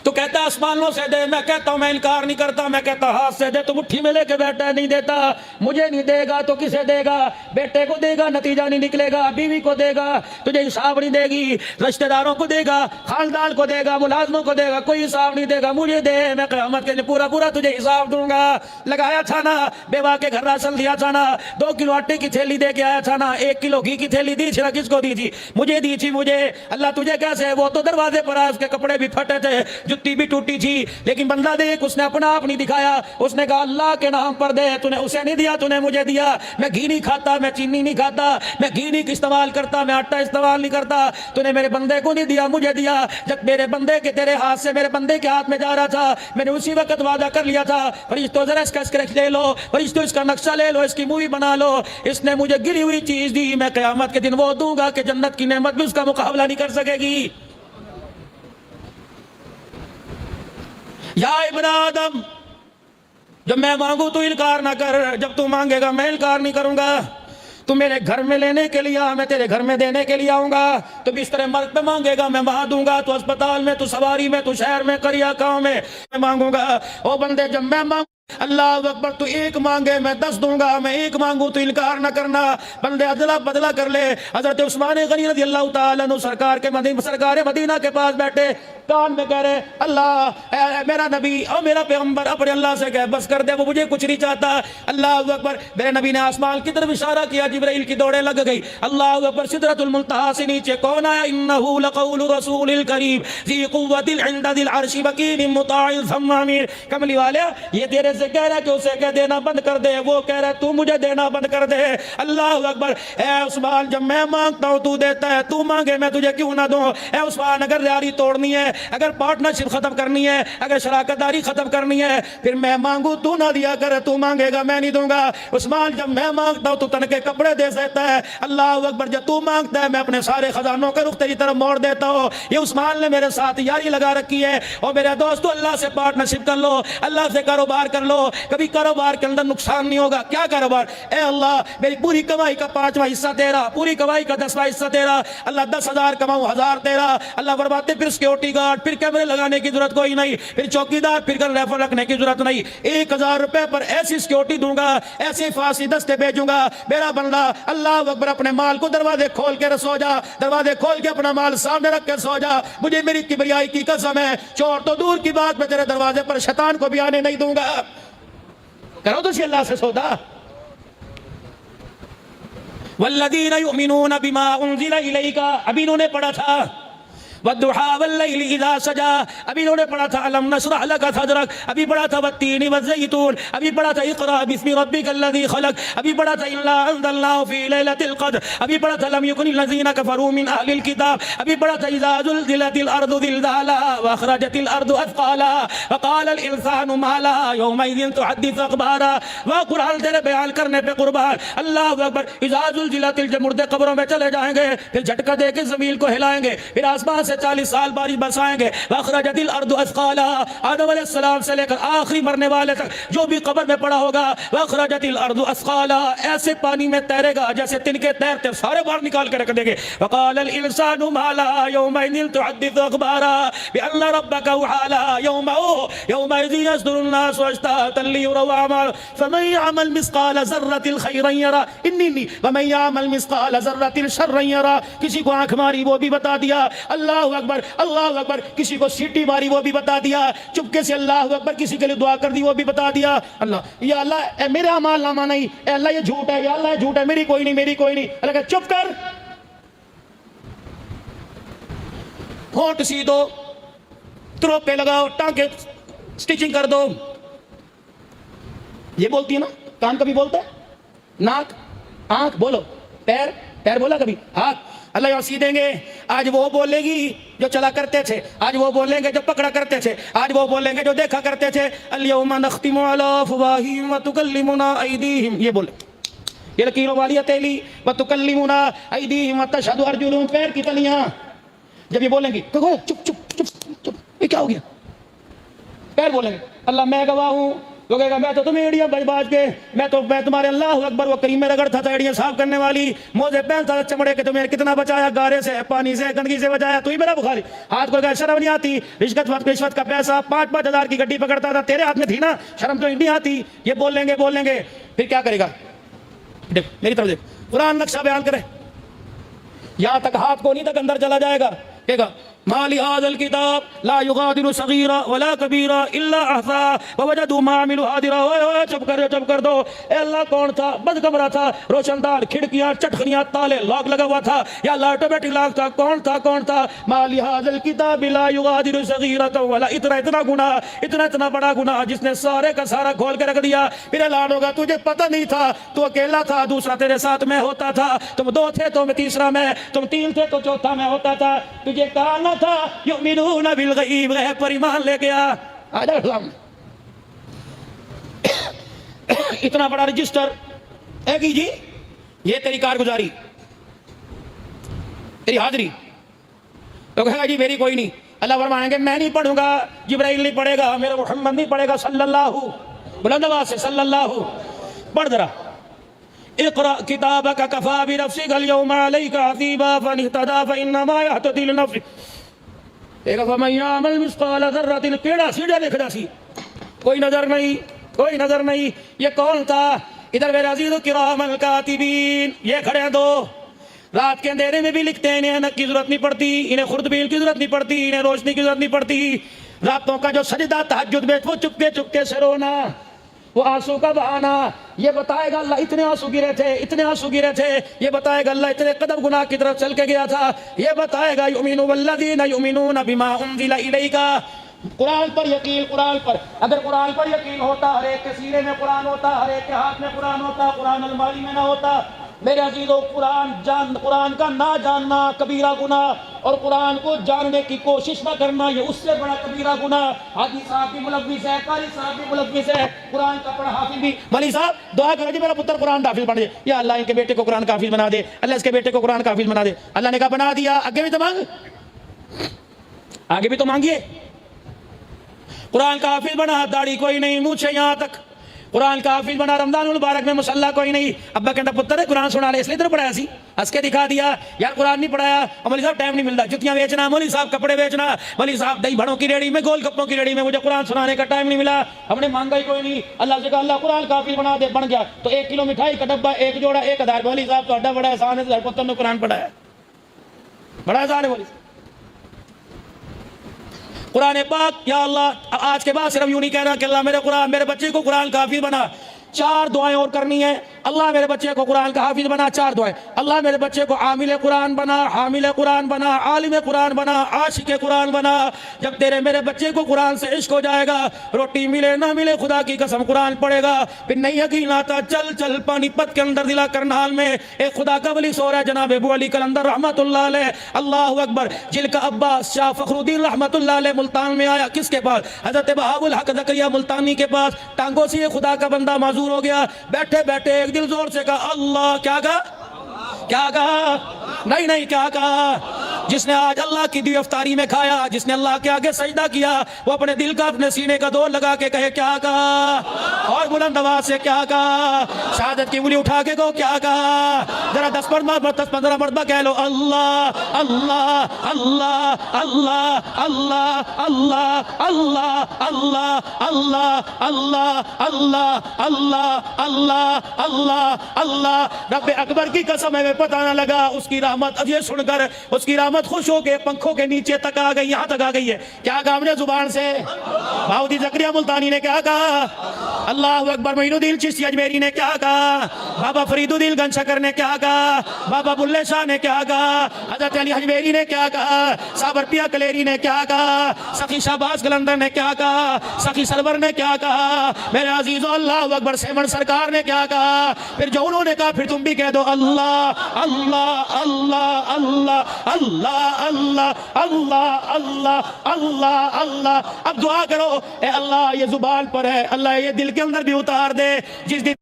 تو کہتا ہے آسمانوں سے دے، میں کہتا ہوں میں انکار نہیں کرتا، میں کہتا ہاتھ سے دے تو مٹھی میں لے کے بیٹھا ہے، نہیں دیتا۔ مجھے نہیں دے گا تو کسے دے گا؟ بیٹے کو دے گا نتیجہ نہیں نکلے گا، بیوی کو دے گا تجھے حساب نہیں دے گی، رشتہ داروں کو دے گا، خاندان کو دے گا، ملازموں کو دے گا، کوئی حساب نہیں دے گا۔ مجھے دے، میں قیامت کے لیے پورا پورا تجھے حساب دوں گا۔ لگایا تھا نا بیوہ کے گھر راشن دیا تھا نا، 2 کلو آٹے کی تھیلی دے کے آیا تھا نا، 1 کلو گھی کی تھیلی دی تھی نا، کس کو دی تھی؟ مجھے دی تھی۔ مجھے اللہ تجھے کیسے؟ وہ تو دروازے پر آیا، اس کے کپڑے بھی پھٹے تھے، جتی بھی ٹوٹی تھی، لیکن بندہ دیکھ اس نے اپنا آپ نہیں دکھایا، اس نے کہا اللہ کے نام پر دے، تو نے اسے نہیں دیا، تو نے مجھے دیا۔ میں گھی نہیں کھاتا، میں چینی نہیں کھاتا، میں گھی نہیں استعمال کرتا، میں آٹا استعمال نہیں کرتا، تو نے میرے بندے کو نہیں دیا، مجھے دیا۔ جب میرے بندے کے تیرے ہاتھ سے میرے بندے کے ہاتھ میں جا رہا تھا، میں نے اسی وقت وعدہ کر لیا تھا، فرشتوں ذرا اس کا اسکریچ لے لو، فرشتوں اس کا نقشہ لے لو، اس کی مووی بنا لو۔ اس نے مجھے گری ہوئی چیز دی، میں قیامت کے دن وہ دوں گا کہ جنت کی نعمت بھی اس کا مقابلہ نہیں کر سکے گی۔ یا ابن آدم، جب میں مانگوں تو انکار نہ کر، جب تو مانگے گا میں انکار نہیں کروں گا۔ تو میرے گھر میں لینے کے لیے میں تیرے گھر میں دینے کے لیے آؤں گا، تو بستر مرگ پہ مانگے گا میں وہاں دوں گا، تو اسپتال میں، تو سواری میں، تو شہر میں، کریا گاؤں میں مانگوں گا۔ او بندے جب میں مانگوں اللہ اکبر، تو 1 مانگے میں 10 دوں گا، میں 1 مانگوں تو انکار نہ کرنا۔ بندے ادلا بدلا کر لے۔ حضرت عثمان غنی رضی اللہ تعالیٰ عنہ سرکار مدینہ کے پاس بیٹھے، کان میں کہہ رہے اللہ اے میرا نبی اور میرا پیغمبر اپنے اللہ سے کہہ بس کر دے، وہ مجھے کچھ نہیں چاہتا۔ اللہ اکبر، میرے نبی نے آسمان کی طرف اشارہ کیا، جبرائیل کی دوڑیں لگ گئی۔ اللہ اکبر، سدرۃ المنتہا سے نیچے کون آیا؟ انہ لقول رسول کریم ذی قوت عند ذی العرش مکین مطاع ثم امین۔ کملی والے یہ تیرے سے کہہ رہا ہے کہ اسے کہہ دینا بند کر دے، وہ کہہ رہا ہے تو مجھے دینا بند کر دے۔ اللہ اکبر، اے عثمان جب میں مانگتا ہوں تو دیتا ہے، تو مانگے میں تجھے کیوں نہ دوں؟ اے عثمان اگر یاری توڑنی ہے، اگر پارٹنرشپ ختم کرنی ہے، اگر شراکت داری ختم کرنی ہے، پھر میں مانگوں تو نہ دیا کر، تو مانگے گا میں نہیں دوں گا۔ عثمان جب میں مانگتا ہوں تو تن کے کپڑے دے سکتا ہے، اللہ اکبر جب تو مانگتا ہے میں اپنے سارے خزانوں کا رخ تیری طرف موڑ دیتا ہوں۔ یہ عثمان نے میرے ساتھ یاری لگا رکھی ہے۔ اور میرے دوستو اللہ سے پارٹنرشپ کر لو، اللہ سے کاروبار کر لو، کبھی کاروبار کے اندر نقصان نہیں ہوگا۔ کیا کاروبار؟ اے اللہ میری پوری کمائی کا 5واں حصہ تیرا، پوری کمائی کا 10واں حصہ تیرا، اللہ 10,000 کماؤں 1,000 تیرا۔ اللہ فرماتے پھر سیکورٹی گارڈ، پھر کیمرے لگانے کی ضرورت کوئی نہیں، پھر چوکیدار، پھر کر ریفر رکھنے کی ضرورت نہیں۔ 1,000 روپے پر ایسی سیکورٹی دوں گا، ایسی فارسی دستے بھیجوں گا، میرا بندہ اللہ اکبر اپنے مال کو دروازے کھول کے سو جا، دروازے کھول کے اپنا مال سامنے رکھ کے سو جا۔ مجھے میری کبریائی کی قسم ہے، چور تو دور کی بات میں تیرے دروازے پر شیطان کو بھی آنے نہیں دوں گا۔ کرو تو سی اللہ سے سودا۔ والذین یؤمنون بما انزل الیک، ابھی انہوں نے پڑھا تھا والضحى واللیل اذا سجا، ابھی انہوں نے پڑھا تھا الم نشرح لک صدرک، ابھی پڑھا تھا والتین والزیتون، ابھی پڑھا تھا اقرأ باسم ربک الذی خلق، ابھی پڑھا تھا انا انزلناه فی لیلۃ القدر، ابھی پڑھا تھا لم یکن الذین کفروا من اہل الکتاب، ابھی پڑھا تھا اذا زلزلت الارض زلزالها واخرجت الارض اثقالها وقال الانسان ما لها یومئذ تحدث اخبارها۔ وہ قرآن تیرے بیان کرنے پہ قربان۔ اللہ اکبر، اذا زلزلت مردے قبروں میں چلے جائیں گے، پھر جھٹکا دے کے زمین کو ہلائیں گے، پھر آسمان سے 40 سال بارش برسائیں گے۔ واخرجت الارض اثقالها، آدم علیہ السلام سے لے کر آخری مرنے والے تک جو بھی قبر میں پڑا ہوگا، واخرجت الارض اثقالها، ایسے پانی میں تیرے گا جیسے تنکے تیرتے، سارے باہر نکال کے رکھ دیں گے۔ وقال الانسان ما لها يومئذ تحدث اخبارها بان ربك اوحى لها يومئذ يصدر الناس اشتاتا ليروا اعمالهم فمن يعمل مثقال ذرة خيرا يرى اني ومن يعمل مثقال ذرة شرا يرى۔ کسی کو آنکھ ماری وہ بھی بتا دیا، اللہ اکبر اللہ اکبر، کسی کو سیٹی ماری وہ بھی بتا دیا، چپکے سے اللہ اکبر کسی کے لیے دعا کر دی وہ بھی بتا دیا۔ اللہ یا اللہ اے میرا اعمال نامہ نہیں، اے اللہ یہ جھوٹ ہے، یا اللہ یہ جھوٹ ہے، میری کوئی نہیں، میری کوئی نہیں۔ اللہ کہا چپ کر، ہونٹ سی دو، تروپے لگاؤ، ٹانکے سٹیچنگ کر دو، یہ بولتی ہے نا۔ کان کبھی بولتا ہے؟ ناک، آنکھ بولو، پیر، پیر بولا کبھی؟ ہاتھ، اللہ یہاں سی دیں گے۔ آج وہ بولے گی جو چلا کرتے تھے، آج وہ بولیں گے جو پکڑا کرتے تھے، آج وہ بولیں گے جو دیکھا کرتے تھے۔ الیوم نختم علی افواہہم وتکلمنا ایدیہم، یہ بولے، یہ لکیروں والی ہتھیلی، وتکلمنا ایدیہم وتشہد ارجلہم، پیر کی تلیاں۔ جب یہ بولیں گی تو چپ چپ چپ چپ، یہ کیا ہو گیا؟ پیر بولیں گے اللہ میں گواہ ہوں، وہ کہے گا میں تو تمہیں ایڑیاں بج باج کے میں تمہارے اللہ اکبر وہ کریم میں رگڑتا تھا ایڑیاں صاف کرنے والی موزے پہنتا تھا چمڑے کے تمہیں کتنا بچایا گارے سے پانی سے گندگی سے بچایا تو ہی میرا بخاری ہاتھ کو کہا شرم نہیں آتی رشوت کا پیسہ 5,000 کی گڈی پکڑتا تھا تیرے ہاتھ میں تھی نا شرم تو نہیں آتی یہ بول لیں گے پھر کیا کرے گا دیکھ میری طرف دیکھ قرآن نقشہ بیان کرے یہاں تک ہاتھ کو نہیں تک اندر چلا جائے گا کہے گا مالی هذا الكتاب لا يغادر صغيرا ولا كبيرا الا احصاها ووجدوا ما عملوا حاضرا چپ کر دو اے اللہ کون تھا بد کمرہ تھا روشن دار کھڑکیاں چٹخنیاں تالے لاک لگا ہوا تھا یا اللہ آٹومیٹک لاک تھا کون تھا مالی هذا الكتاب لا يغادر صغيرا ولا اتنا گناہ اتنا بڑا گناہ جس نے سارے کا سارا کھول کے رکھ دیا پھر اعلان ہوگا تجھے پتہ نہیں تھا تو اکیلا تھا دوسرا تیرے ساتھ میں ہوتا تھا تم 2 تھے تو میں تیسرا میں تم 3 تھے تو چوتھا میں ہوتا تھا تجھے کہا نہ تھا یؤمنون بالغیب غیب پر ایمان لے گیا اتنا بڑا رجسٹر ہے کہ جی یہ تیری کارگزاری تیری حاضری تو کہے گا جی میری کوئی نہیں اللہ فرمائیں گے میں نہیں پڑھوں گا جبرائیل نہیں پڑھے گا میرا محمد نہیں پڑھے گا صلی اللہ بلند آواز سے صلی اللہ پڑھ ذرا اقرأ کتابک کفا بنفسک اليوم علیک حسیبا فمن اہتدی فانما یہتدی لنفسہ ایک فمن یعمل مثقال ذرۃ کیڑا سیڑھا دیکھدا سی کوئی نظر نہیں یہ کون تھا ادھر میرے عزیزو کرام الکاتبین یہ کھڑے ہیں 2 رات کے اندھیرے میں بھی لکھتے ہیں انہیں اینک کی ضرورت نہیں پڑتی انہیں خوردبین کی ضرورت نہیں پڑتی انہیں روشنی کی ضرورت نہیں پڑتی راتوں کا جو سجدہ تہجد میں وہ چپکے سے رونا وہ آنسو کا بہانا یہ بتائے گا اللہ اتنے آنسو گرے تھے یہ بتائے گا اللہ اتنے قدم گناہ کی طرف چل کے گیا تھا یہ بتائے گا یؤمنون والذین یؤمنون بما انزل الیک قرآن پر یقین قرآن پر اگر قرآن پر یقین ہوتا ہر ایک کے سینے میں قرآن ہوتا ہر ایک کے ہاتھ میں قرآن ہوتا قرآن الماری میں نہ ہوتا میرے عزیزو قرآن کا نہ جاننا کبیرہ گناہ اور قرآن کو جاننے کی کوشش نہ کرنا یہ اس سے بڑا کبیرہ گناہ حاجی صاحب بھی ملوث ہے قاری صاحب بھی ملوث ہے قرآن کا پڑھا حافظ بھی مولوی صاحب دعا کرو جی میرا پتر قرآن حافظ بن جائے یا اللہ ان کے بیٹے کو قرآن کا حافظ بنا دے اللہ اس کے بیٹے کو قرآن کا حافظ بنا دے اللہ نے کہا بنا دیا آگے بھی تو مانگیے قرآن کا حافظ بنا داڑھی کوئی نہیں منہ سے یہاں تک قرآن کا حافظ بنا رمضان المبارک میں مصلی کوئی نہیں ابا کہتا پتر ہے قرآن سنا لے اس لیے ادھر پڑھایا سی ہنس کے دکھا دیا یار قرآن نہیں پڑھایا مولوی صاحب ٹائم نہیں ملتا جتیاں بیچنا مولوی صاحب کپڑے بیچنا مولوی صاحب دہی بھڑوں کی ریڑھی میں گول گپوں کی ریڑھی میں مجھے قرآن سنانے کا ٹائم نہیں ملا ہم نے مانگا ہی کوئی نہیں اللہ سے کہا اللہ قرآن کا حافظ بنا دے بن گیا تو 1 کلو مٹھائی کا ڈبہ 1 جوڑا 1000 مولوی صاحب تو اڈا بڑا احسان ہے پتر نے قرآن پڑھایا بڑا احسان ہے مولوی صاحب قرآن پاک یا اللہ آج کے بعد صرف یوں نہیں کہنا کہ اللہ میرے بچے کو قرآن کا حافظ بنا 4 دعائیں اور کرنی ہیں اللہ میرے بچے کو قرآن کا حافظ بنا 4 دعائیں اللہ میرے بچے کو عامل قرآن بنا حامل قرآن بنا عالم قرآن بنا عاشق قرآن بنا جب تیرے میرے بچے کو قرآن سے عشق ہو جائے گا روٹی ملے نہ ملے خدا کی قسم قرآن پڑھے گا پھر نہیں یقین آتا چل پانی پت کے اندر ضلع کرنال میں ایک خدا کا ولی سو رہا ہے جناب ابو علی کلندر رحمت اللہ علیہ اللہ اکبر جن کا عباس شاہ فخر الدین رحمت اللہ علیہ ملتان میں آیا کس کے پاس حضرت بہاء الحق زکریا ملتانی کے پاس ٹانگوں سے یہ خدا کا بندہ معذور ہو گیا بیٹھے ایک دل زور سے کہا اللہ کیا کہا نہیں کیا کہا جس نے آج اللہ کی دی افطاری میں کھایا جس نے اللہ کے آگے سجدہ کیا وہ اپنے دل کا اپنے سینے کا دور لگا کے کہے کیا کہا اور بلند آواز سے کیا کہا شہادت کی انگلی اٹھا کے کہو کیا کہا ذرا 10-15 مرتبہ کہہ لو اللہ اللہ اللہ اللہ اللہ اللہ اللہ اللہ اللہ اللہ اللہ اللہ اللہ اللہ اللہ رب اکبر کی قسم ہے پتہ نہ لگا اس کی رحمت اب یہ سن کر اس کی رحمت خوش ہو کے پنکھوں کے نیچے تک آ گئی یہاں تک آ گئی ہے کیا کہا ہم نے زبان سے بہاؤدی زکریا ملتانی نے کیا کہا اللہ اکبر معین الدین چشتی اجمیری نے کیا کہا بابا فرید الدین گنج شکر نے کیا کہا بابا بلے شاہ نے کیا کہا حضرت علی حجویری نے کیا کہا صابر پیا کلیری نے کیا کہا سخی شہباز قلندر نے کیا کہا سخی سرور نے کیا کہا میرے عزیزو اللہ اکبر سیمن سرکار نے کیا کہا پھر جو انہوں نے کہا پھر تم بھی کہہ دو اللہ اللہ اللہ اللہ اللہ اللہ اللہ اللہ اللہ اللہ اب دعا کرو اے اللہ یہ زبان پر ہے اللہ یہ دل کے اندر بھی اتار دے جس دن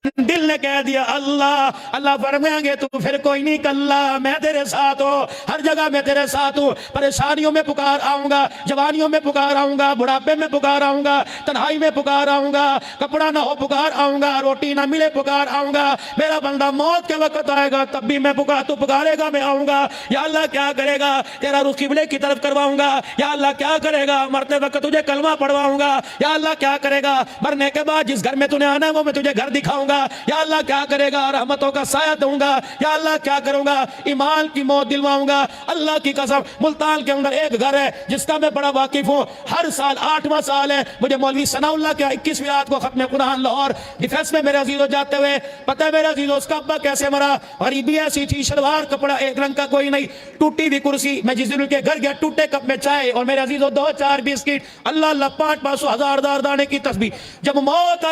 دل نے کہہ دیا اللہ، اللہ فرمائیں گے تو پھر کوئی نہیں کلا، میں تیرے ساتھ ہوں، ہر جگہ میں تیرے ساتھ ہوں، پریشانیوں میں پکار آؤں گا، جوانیوں میں پکار آؤں گا، بڑھاپے میں پکار آؤں گا، تنہائی میں پکار آؤں گا، کپڑا نہ ہو پکار آؤں گا، روٹی نہ ملے پکار آؤں گا، میرا بندہ موت کے وقت آئے گا تب بھی میں تو پکارے گا میں آؤں گا، یا اللہ کیا کرے گا، تیرا رخ قبلے کی طرف کرواؤں گا، یا اللہ کیا کرے گا، مرتے وقت تجھے کلمہ پڑھواؤں گا، یا اللہ کیا کرے گا، مرنے کے بعد جس گھر میں تُنے آنا ہے وہ میں تجھے گھر دکھاؤں گا، یا اللہ کیا کرے گا، رحمتوں کا سایہ دوں گا، یا اللہ کیا کروں گا، ایمان کی موت دلواؤں گا۔ اللہ کی قسم ملتان کے اندر ایک گھر ہے جس کا میں بڑا واقف ہوں، ہر سال 8واں سال ہے مجھے مولوی ثناء اللہ کے 21ویں آیت کو ختم قرآن لاہور ڈیفینس میں میرے عزیزوں جاتے ہوئے، پتہ ہے میرے عزیزوں اس کا ابا کیسے مرا، غریبی ایسی تھی، شلوار کپڑا ایک رنگ کا کوئی نہیں، ٹوٹی ہوئی کرسی، میں جس دن ان کے گھر گیا ٹوٹے کپ میں چائے اور میرے عزیزوں 2-4 بسکٹ، اللہ اللہ 500 1000 دانے کی تسبیح۔ جب موت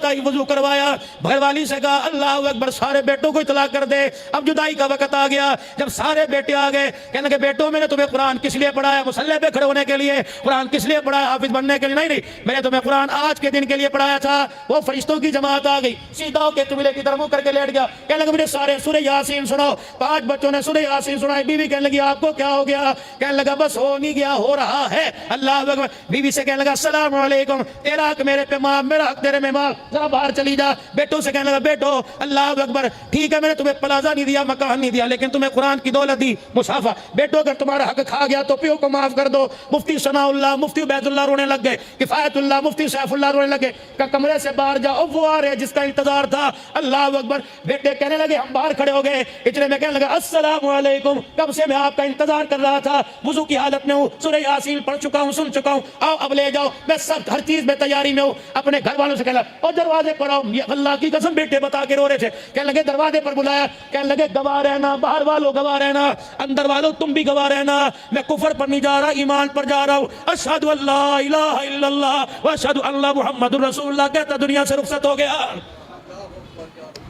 آئی وضو کروایا، گھر والی سے کہا اللہ اکبر، سارے بیٹوں کو اطلاع کر دے، اب جدائی کا وقت آ گیا۔ جب سارے بیٹے آ گئے کہنے کہ بیٹوں میں نے تمہیں قرآن کس لیے پڑھایا، مصلی پہ کھڑے ہونے کے لیے، قرآن کس لیے پڑھایا، حافظ بننے کے لیے نہیں، میں نے تمہیں قرآن آج کے دن کے لیے پڑھایا تھا۔ وہ فرشتوں کی جماعت آ گئی، سیدھا ہو کے قبلے کی طرف منہ کر کے لیٹ گیا، کہنے لگا مجھے سارے سورہ یاسین سناؤ۔ 5 بچوں نے سورہ یاسین سنائی، بیوی کہنے لگی آپ کو کیا ہو گیا، کہنے لگا بس ہو نہیں گیا، ہو رہا ہے۔ اللہ اکبر، بیوی سے کہنے لگا السلام علیکم، تیرا حق میرے پہ معاف، میرا حق تیرے میں معاف، ذرا باہر چلی جا۔ بیٹوں سے کہنے لگا بیٹو اللہ اکبر، ٹھیک ہے میں نے تمہیں پلازہ نہیں دیا، مکان نہیں دیا، لیکن تمہیں قرآن کی دولت دی، مصحف۔ بیٹو اگر تمہارا حق کھا گیا تو پیو کو معاف کر دو۔ مفتی ثناء اللہ، مفتی عبید اللہ رونے لگ گئے، کفایت اللہ، مفتی سیف اللہ رونے لگے کہ کمرے سے باہر جاؤ، وہ آ رہے جس کا انتظار تھا۔ اللہ اکبر، بیٹے کہنے لگے ہم باہر کھڑے ہو گئے، اتنے میں کہنے لگا السلام علیکم، کب سے میں آپ کا انتظار کر رہا تھا، وضو کی حالت میں ہوں، سورہ یاسین پڑھ چکا ہوں، سن چکا ہوں، آؤ اب لے جاؤ، میں سب ہر چیز میں تیاری میں ہوں۔ اپنے گھر والوں سے کہنا اور دروازے پر آؤ، اللہ کی قسم بیٹے بتا کے رو رہے تھے، کہنے لگے دروازے پر بلایا، کہنے لگے گواہ رہنا، باہر والوں گواہ رہنا، اندر والوں تم بھی گواہ رہنا، میں کفر پر نہیں جا رہا، ایمان پر جا رہا ہوں۔ اشہد ان لا الہ الا اللہ واشہد ان محمد رسول اللہ کہتا دنیا سے رخصت ہو گیا۔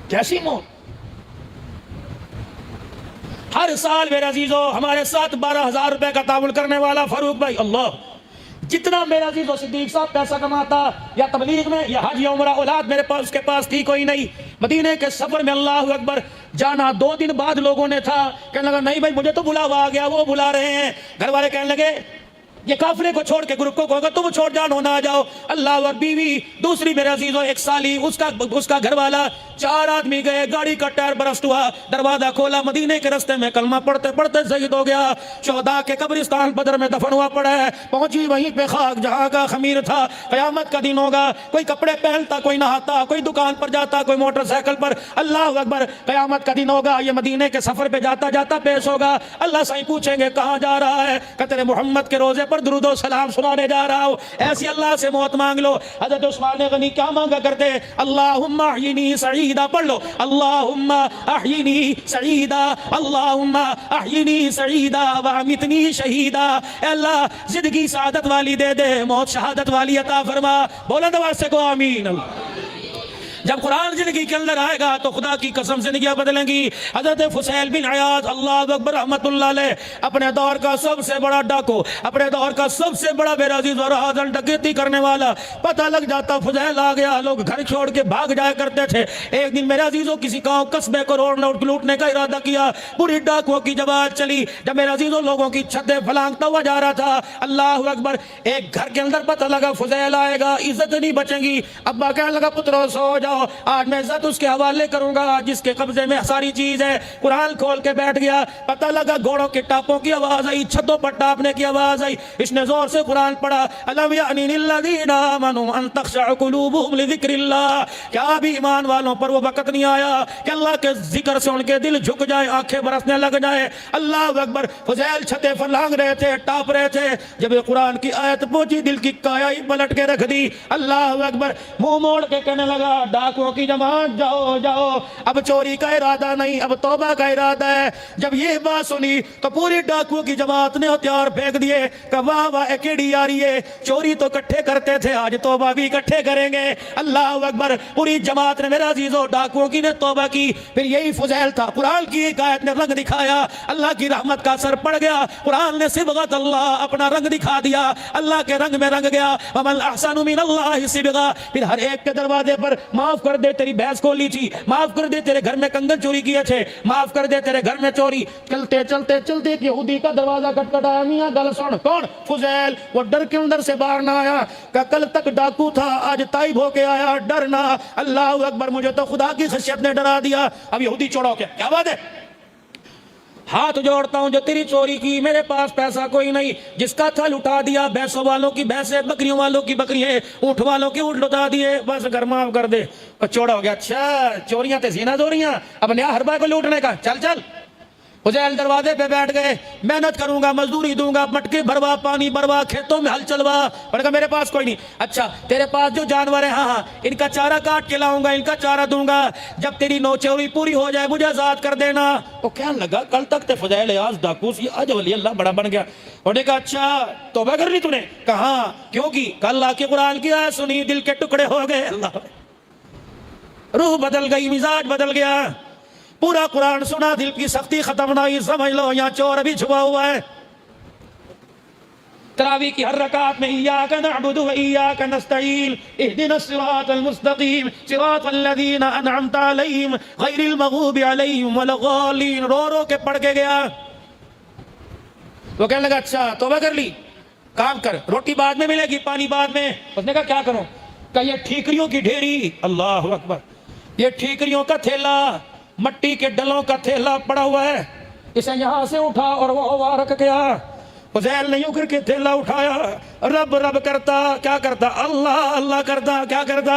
کیسی موت! ہر سال میرے عزیزو ہمارے ساتھ 12,000 روپے کا تعاون کرنے والا فاروق بھائی، اللہ جتنا میرا عزیز و صدیق صاحب پیسہ کماتا یا تبلیغ میں یا حج یا عمرہ، اولاد میرے پاس اس کے پاس تھی کوئی نہیں۔ مدینے کے سفر میں اللہ اکبر جانا، 2 دن بعد لوگوں نے تھا، کہنے لگا نہیں بھائی مجھے تو بلاوا آ گیا، وہ بلا رہے ہیں۔ گھر والے کہنے لگے یہ قافلے کو چھوڑ کے گروپ کو کہو گا تم چھوڑ جانو نہ جاؤ۔ اللہ اور بیوی دوسری میرے عزیزو 1 سالی، اس کا گھر والا، 4 آدمی گئے، گاڑی کا ٹائر برسٹ ہوا، دروازہ کھولا، مدینے کے رستے میں کلمہ پڑھتے پڑھتے شہید ہو گیا۔ شہداء کے قبرستان بدر میں دفن ہوا پڑا ہے، پہنچی وہیں پہ خاک جہاں کا خمیر تھا۔ قیامت کا دن ہوگا، کوئی کپڑے پہنتا، کوئی نہاتا، کوئی دکان پر جاتا، کوئی موٹر سائیکل پر۔ اللہ اکبر، قیامت کا دن ہوگا، یہ مدینے کے سفر پہ جاتا جاتا پیش ہوگا۔ اللہ سے پوچھیں گے کہاں جا رہا ہے، کہ تیرے محمد کے روزے پر درود و سلام سنانے جا رہا ہوں۔ ایسی اللہ سے موت مانگ لو۔ حضرت عثمان غنی کیا مانگا کرتے، اللہم احیینی سعیدا، پڑھ لو، اللہم احیینی سعیدا، اللہم احیینی سعیدا وامتنی شہیدا۔ اے اللہ زندگی سعادت والی دے دے، موت شہادت والی عطا فرما۔ بولند آواز سے کو آمین۔ جب قرآن زندگی کے اندر آئے گا تو خدا کی قسم زندگیاں بدلیں گی۔ حضرت فضیل بن عیاض اللہ اکبر رحمت اللہ علیہ، اپنے دور کا سب سے بڑا ڈاکو، اپنے دور کا سب سے بڑا بے عزیز اور آزن ڈکیتی کرنے والا، پتہ لگ جاتا فضیل آ گیا، لوگ گھر چھوڑ کے بھاگ جایا کرتے تھے۔ ایک دن میرے عزیزوں کسی گاؤں قصبے کو لوٹنے کا ارادہ کیا، پوری ڈاکوؤں کی جماعت چلی۔ جب میرے عزیزوں لوگوں کی چھتیں پھلانگتا ہوا جا رہا تھا، اللہ اکبر، ایک گھر کے اندر پتہ لگا فضیل آئے گا، عزت نہیں بچیں گی۔ ابا کہنے لگا پترو سو جاؤ، آج میں عزت اس کے حوالے کروں گا جس کے قبضے میں ساری چیز ہے۔ قرآن کھول کے بیٹھ گیا، پتہ لگا گھوڑوں کے ٹاپوں کی آواز آئی، چھتوں پر ٹاپنے کی آواز آئی۔ اس نے زور سے قرآن پڑھا، الم یعن للذین آمنوا ان تخشع قلوبهم لذکر اللہ، کیا ابھی ایمان والوں پر وہ وقت نہیں آیا کہ اللہ کے ذکر سے ان کے دل جھک جائے، آنکھیں برسنے لگ جائے۔ اللہ اکبر، فضیل چھتے پھلانگ رہے تھے، ٹاپ رہے تھے، جب یہ قرآن کی آیت پہنچی دل کی کایا ہی پلٹ کے رکھ دی۔ اللہ اکبر، منہ موڑ کے کہنے لگا ڈاکوؤں کی جماعت جاؤ جاؤ، اب چوری کا ارادہ نہیں، اب توبہ کا ارادہ ہے۔ جب یہ بات سنی تو پوری ڈاکوؤں کی جماعت نے ہتھیار پھینک دیے کہ واہ واہ ایکڑی آ رہی ہے، چوری تو اکٹھے کرتے تھے آج توبہ بھی اکٹھے کریں گے۔ اللہ اکبر، پوری جماعت نے میرا عزیزو ڈاکوؤں کی نے توبہ کی۔ پھر یہی فضیل تھا، قرآن کی ایک آیت نے رنگ دکھایا، اللہ کی رحمت کا اثر پڑ گیا، قرآن نے صبغت اللہ اپنا رنگ دکھا دیا، اللہ کے رنگ میں رنگ گیا۔ ومن احسن من اللہ صبغہ، پھر ہر ایک کے دروازے پر معاف معاف کر دے تیری بھینس کو لی تھی, معاف کر دے تیرے گھر میں کنگن چوری کیے تھے, معاف کر دے تیرے گھر میں چوری. چلتے چلتے چلتے ایک یہودی کا دروازہ کٹکھٹایا. میاں گل سن. کون؟ فضیل. وہ ڈر کے اندر سے باہر نہ آیا کہ کل تک ڈاکو تھا, آج تائب ہو کے آیا. ڈرنا. اللہ اکبر, مجھے تو خدا کی خشیت نے ڈرا دیا. اب یہودی چھوڑو. کیا بات ہے؟ ہاتھ جوڑتا ہوں جو تیری چوری کی, میرے پاس پیسہ کوئی نہیں, جس کا تھا لٹا دیا, بھینسوں والوں کی بھینسیں, بکریوں والوں کی بکریاں, اونٹ والوں کی اونٹ لٹا دیے, بس گھر معاف کر دے. اور چوڑا ہو گیا. اچھا چوریاں تے زینا دوریاں, اب نیا ہربا کو لوٹنے کا. چل چل. حذیل دروازے پہ بیٹھ گئے. محنت کروں گا, مزدوری دوں گا, مٹکے بھروا, پانی بھروا, کھیتوں میں ہل چلوا. پر کہا میرے پاس کوئی نہیں. اچھا تیرے پاس جو جانور ہیں, ہاں ان کا چارہ کاٹ کے لاؤں گا, ان کا چارہ دوں گا, جب تیری نوچوری پوری ہو جائے مجھے آزاد کر دینا. وہ کیا لگا کل تک تے فضیل آج ڈاکو سی, آج ولی اللہ بڑا بن گیا. انہوں نے کہا اچھا توبہ کر لی تو نے؟ کہا کیوں کی؟ کل آ کے قرآن کی آیت سنی, دل کے ٹکڑے ہو گئے. اللہ, روح بدل گئی, مزاج بدل گیا. پورا قرآن سنا, دل کی سختی ختم نہ ہوئی. سمجھ لو یہاں چور ابھی چھپا ہوا ہے. تراویح کی ہر رکعت میں ایاک نعبد و ایاک نستعین اہدنا الصراط المستقیم صراط الذین انعمت علیہم غیر المغضوب علیہم ولا الضالین. رو رو کے پڑھ کے گیا. وہ کہنے لگا اچھا توبہ کر لی, کام کر, روٹی بعد میں ملے گی, پانی بعد میں. اس نے کہا کیا کروں؟ کہ یہ ٹھیکریوں کی ڈھیری, اللہ اکبر, یہ ٹھیکریوں کا تھیلا, مٹی کے ڈلوں کا تھیلا پڑا ہوا ہے, اسے یہاں سے اٹھا اور وہ رکھ گیا. فضیل نے یوں کر کے تھیلا اٹھایا, رب رب کرتا. کیا کرتا؟ اللہ اللہ کرتا. کیا کرتا؟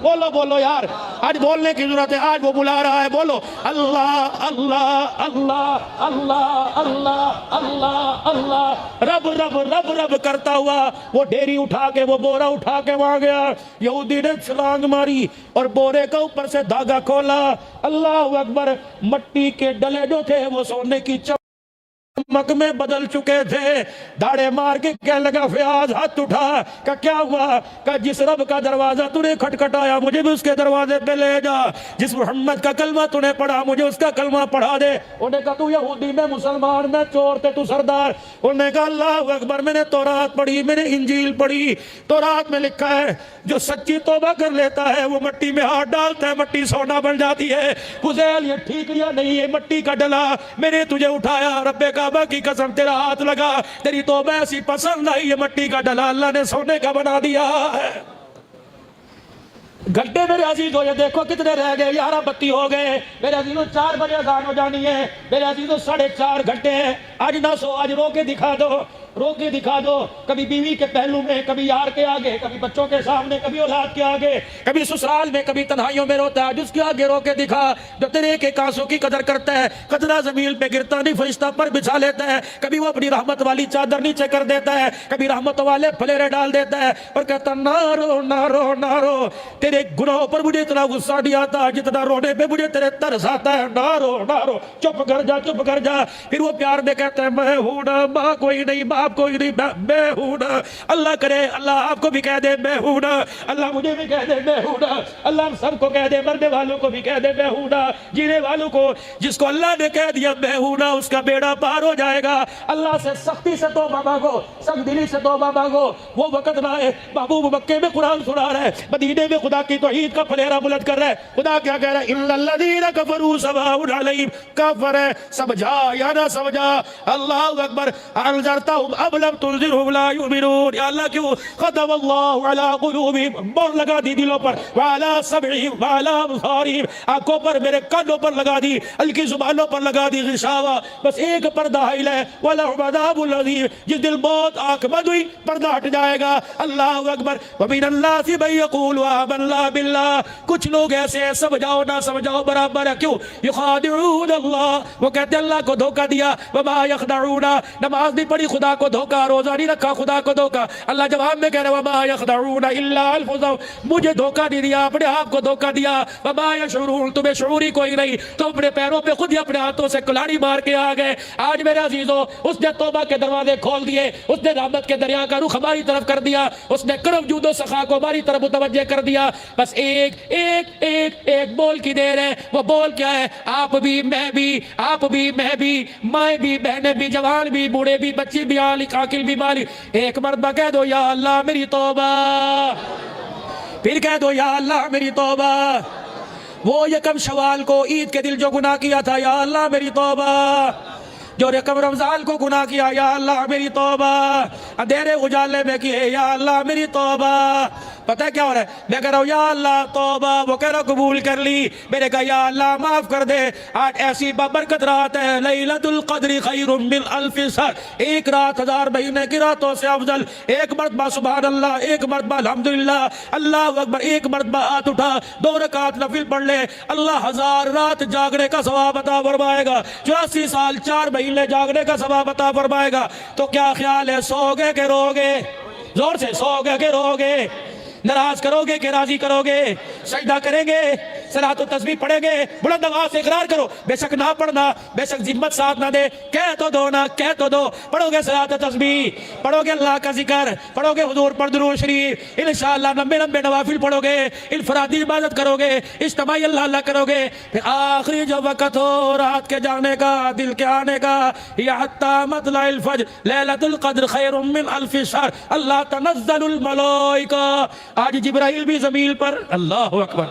بولو بولو یار, آج بولنے کی ضرورت ہے, آج وہ بلا رہا ہے. بولو اللہ اللہ اللہ اللہ اللہ اللہ اللہ, رب رب رب رب کرتا ہوا وہ ڈھیری اٹھا کے, وہ بورا اٹھا کے وہاں گیا. یہودی نے چھلانگ ماری اور بورے کا اوپر سے دھاگا کھولا. اللہ اکبر, مٹی کے ڈلے جو تھے وہ سونے کی چمک میں بدل چکے تھے. داڑے مار کے کہنے لگا فیاض, ہاتھ اٹھا. کہ کیا ہوا؟ کہ جس رب کا دروازہ تو نے کھٹکھٹایا مجھے بھی اس کے دروازے پہ لے جا, جس محمد کا کلمہ تو نے پڑھا مجھے اس کا کلمہ پڑھا دے. انہوں نے کہا تو یہودی, میں مسلمان, میں چور تے تو سردار. انہوں نے کہا اللہ اکبر, میں نے تورات پڑھی, میں نے انجیل پڑھی. تورات میں لکھا ہے جو سچی توبہ کر لیتا ہے وہ مٹی میں ہاتھ ڈالتا ہے, مٹی سونا بن جاتی ہے. فضیل یہ ٹھیکریاں نہیں, یہ مٹی کا ڈلا, میں نے تجھے اٹھایا, رب کعبہ کی قسم تیرا ہاتھ لگا, تیری توبہ ایسی پسند آئی, یہ مٹی کا ڈلا اللہ نے سونے کا بنا دیا ہے. گھنٹے میرے عزیزو یہ دیکھو کتنے رہ گئے, 11 بتی ہو گئے. میرے عزیزو 4 بجے اذان ہو جانی ہے. میرے عزیزو 4.5 گھنٹے ہیں. آج نہ سو, آج رو کے دکھا دو, رو کے دکھا دو. کبھی بیوی کے پہلو میں, کبھی یار کے آگے, کبھی بچوں کے سامنے, کبھی اولاد کے آگے, کبھی سسرال میں, کبھی تنہائیوں میں روتا ہے. جس کے آگے رو کے دکھا جو تیرے ایک ایک آنسو کی قدر کرتا ہے. قطرہ زمین پہ گرتا نہیں, فرشتہ پر بچھا لیتا ہے. کبھی وہ اپنی رحمت والی چادر نیچے کر دیتا ہے, کبھی رحمت والے پھلیرے ڈال دیتا ہے, اور کہتا نہ رو نہ رو نہ رو. تیرے گناہوں پر مجھے اتنا غصہ نہیں آتا جتنا رونے پہ مجھے تیرے ترس آتا ہے. نہ رو نہ رو, چپ کر جا, چپ کر جا. پھر وہ پیار میں کہتا ہے میں ہوں نا, ماں کوئی نہیں, باپ کوئی نہیں, میں ہوں نا. اللہ کرے اللہ آپ کو بھی کہہ دے میں ہوں نا, اللہ مجھے بھی کہہ دے میں ہوں نا, اللہ ہم سب کو کہہ دے, مرنے والوں کو بھی کہہ دے میں ہوں نا, جینے والوں کو. جس کو اللہ نے کہہ دیا میں ہوں نا اس کا بیڑا پار ہو جائے گا. اللہ سے سختی سے توبہ مانگو, سخت دلی سے توبہ مانگو. وہ وقت نہ ہے, محبوب مکے میں قرآن سنا رہا ہے, مدینے میں خدا کی توحید کا پھلیرا بلند کر رہا ہے. خدا کیا کہہ رہا ہے؟ ان الذین کفروا سواء علیہم, کافر ہے سمجھا یا نہ سمجھا. اللہ اکبر. انذرتہم ام لم تنذرہم لا یؤمنون. یا اللہ کیوں ختم اللہ علی قلوبہم, مہر لگا دی دلوں پر, وعلی سمعہم وعلی ابصارہم, آنکھوں پر, میرے کانوں پر لگا دی, ہلکی زبانوں پر لگا دی غشاوہ. بس ایک پردہ حائل ہے, ولہم عذاب عظیم. جس دل موت آنکھ بند ہوئی پردہ ہٹ جائے گا. اللہ اکبر. ومن الناس من یقول آمنا باللہ, کچھ لوگ ایسے ہیں سمجھاؤ نہ سمجھاؤ برابر ہے. کیوں؟ یخادعون اللہ, وہ کہتے ہیں اللہ کو دھوکہ دیا. وما یخدعون, نماز نہیں پڑھی خدا کو دھوکہ, روزہ نہیں رکھا خدا کو دھوکہ. اللہ جواب میں کہہ رہا ہے وما یخدعون الا انفسہم, مجھے دھوکہ نہیں دیا, اپنے آپ کو دھوکہ دیا. وما یشعرون, تمہیں شعور ہی کوئی نہیں, تو اپنے پیروں پہ خود ہی اپنے ہاتھوں سے کلاڑی مار کے آ گئے. آج میرے عزیزو اس نے توبہ کے دروازے کھول دیے, اس نے رحمت کے دریا کا رخ ہماری طرف کر دیا, اس نے کرم جود و سخا کو ہماری طرف متوجہ کر دیا. بس ایک ایک ایک ایک بول کی دیر ہے. وہ بول کیا ہے؟ آپ بھی میں بھی, آپ بھی میں بھی, مائیں بھی بہنیں بھی, جوان بھی بوڑھے بھی, بچی بھی, عاقل بھی بالغ. ایک مرتبہ کہہ دو یا اللہ میری توبہ, پھر کہہ دو یا اللہ میری توبہ، وہ یکم شوال کو عید کے دل جو گناہ کیا تھا یا اللہ میری توبہ، جو یکم رمضان کو گناہ کیا یا اللہ میری توبہ، اندھیرے اجالے میں کیے یا اللہ میری توبہ۔ پتہ ہے کیا ہو رہا ہے؟ میں کہہ رہا ہوں یا اللہ توبہ، وہ کہہ رہا قبول کر لی، میں نے کہا یا اللہ معاف کر دے۔ آج ایسی بابرکت رات ہے، لیلۃ القدر خیر من الف شہر، ایک رات 1000 مہینے کی راتوں سے افضل۔ ایک مرتبہ سبحان اللہ، ایک مرتبہ الحمدللہ، اللہ اکبر، ایک مرتبہ ہاتھ اٹھا، 2 رکعت نفل پڑھ لے، اللہ 1000 رات جاگنے کا ثواب عطا فرمائے گا، 84 سال 4 مہینے جاگنے کا ثواب عطا فرمائے گا۔ تو کیا خیال ہے، سو گے کہ رو گے؟ زور سے، سو گے کہ رو گے؟ ناراض کرو گے کہ راضی کرو گے؟ سجدہ کریں گے، صلاۃ و تسبیح پڑھیں گے، بلند آواز سے اقرار کرو، بے شک نہ پڑھنا، بے شک ذمت ساتھ نہ دے، کہہ تو دو نا، کہہ تو دو۔ پڑھو گے صلاۃ و تسبیح، پڑھو گے اللہ کا ذکر، پڑھو گے حضور پر درود شریف، انشاءاللہ لمبے لمبے نوافل پڑھو گے، انفرادی عبادت کرو گے، اجتماعی اللہ اللہ کرو گے۔ پھر آخری جو وقت ہو رات کے جانے کا، دل کے آنے کا، یا حتی مطلع الفجر لیلۃ القدر خیر من الف شہر، اللہ تنزل الملائکہ۔ آج جبرائیل بھی زمین پر، اللہ اکبر،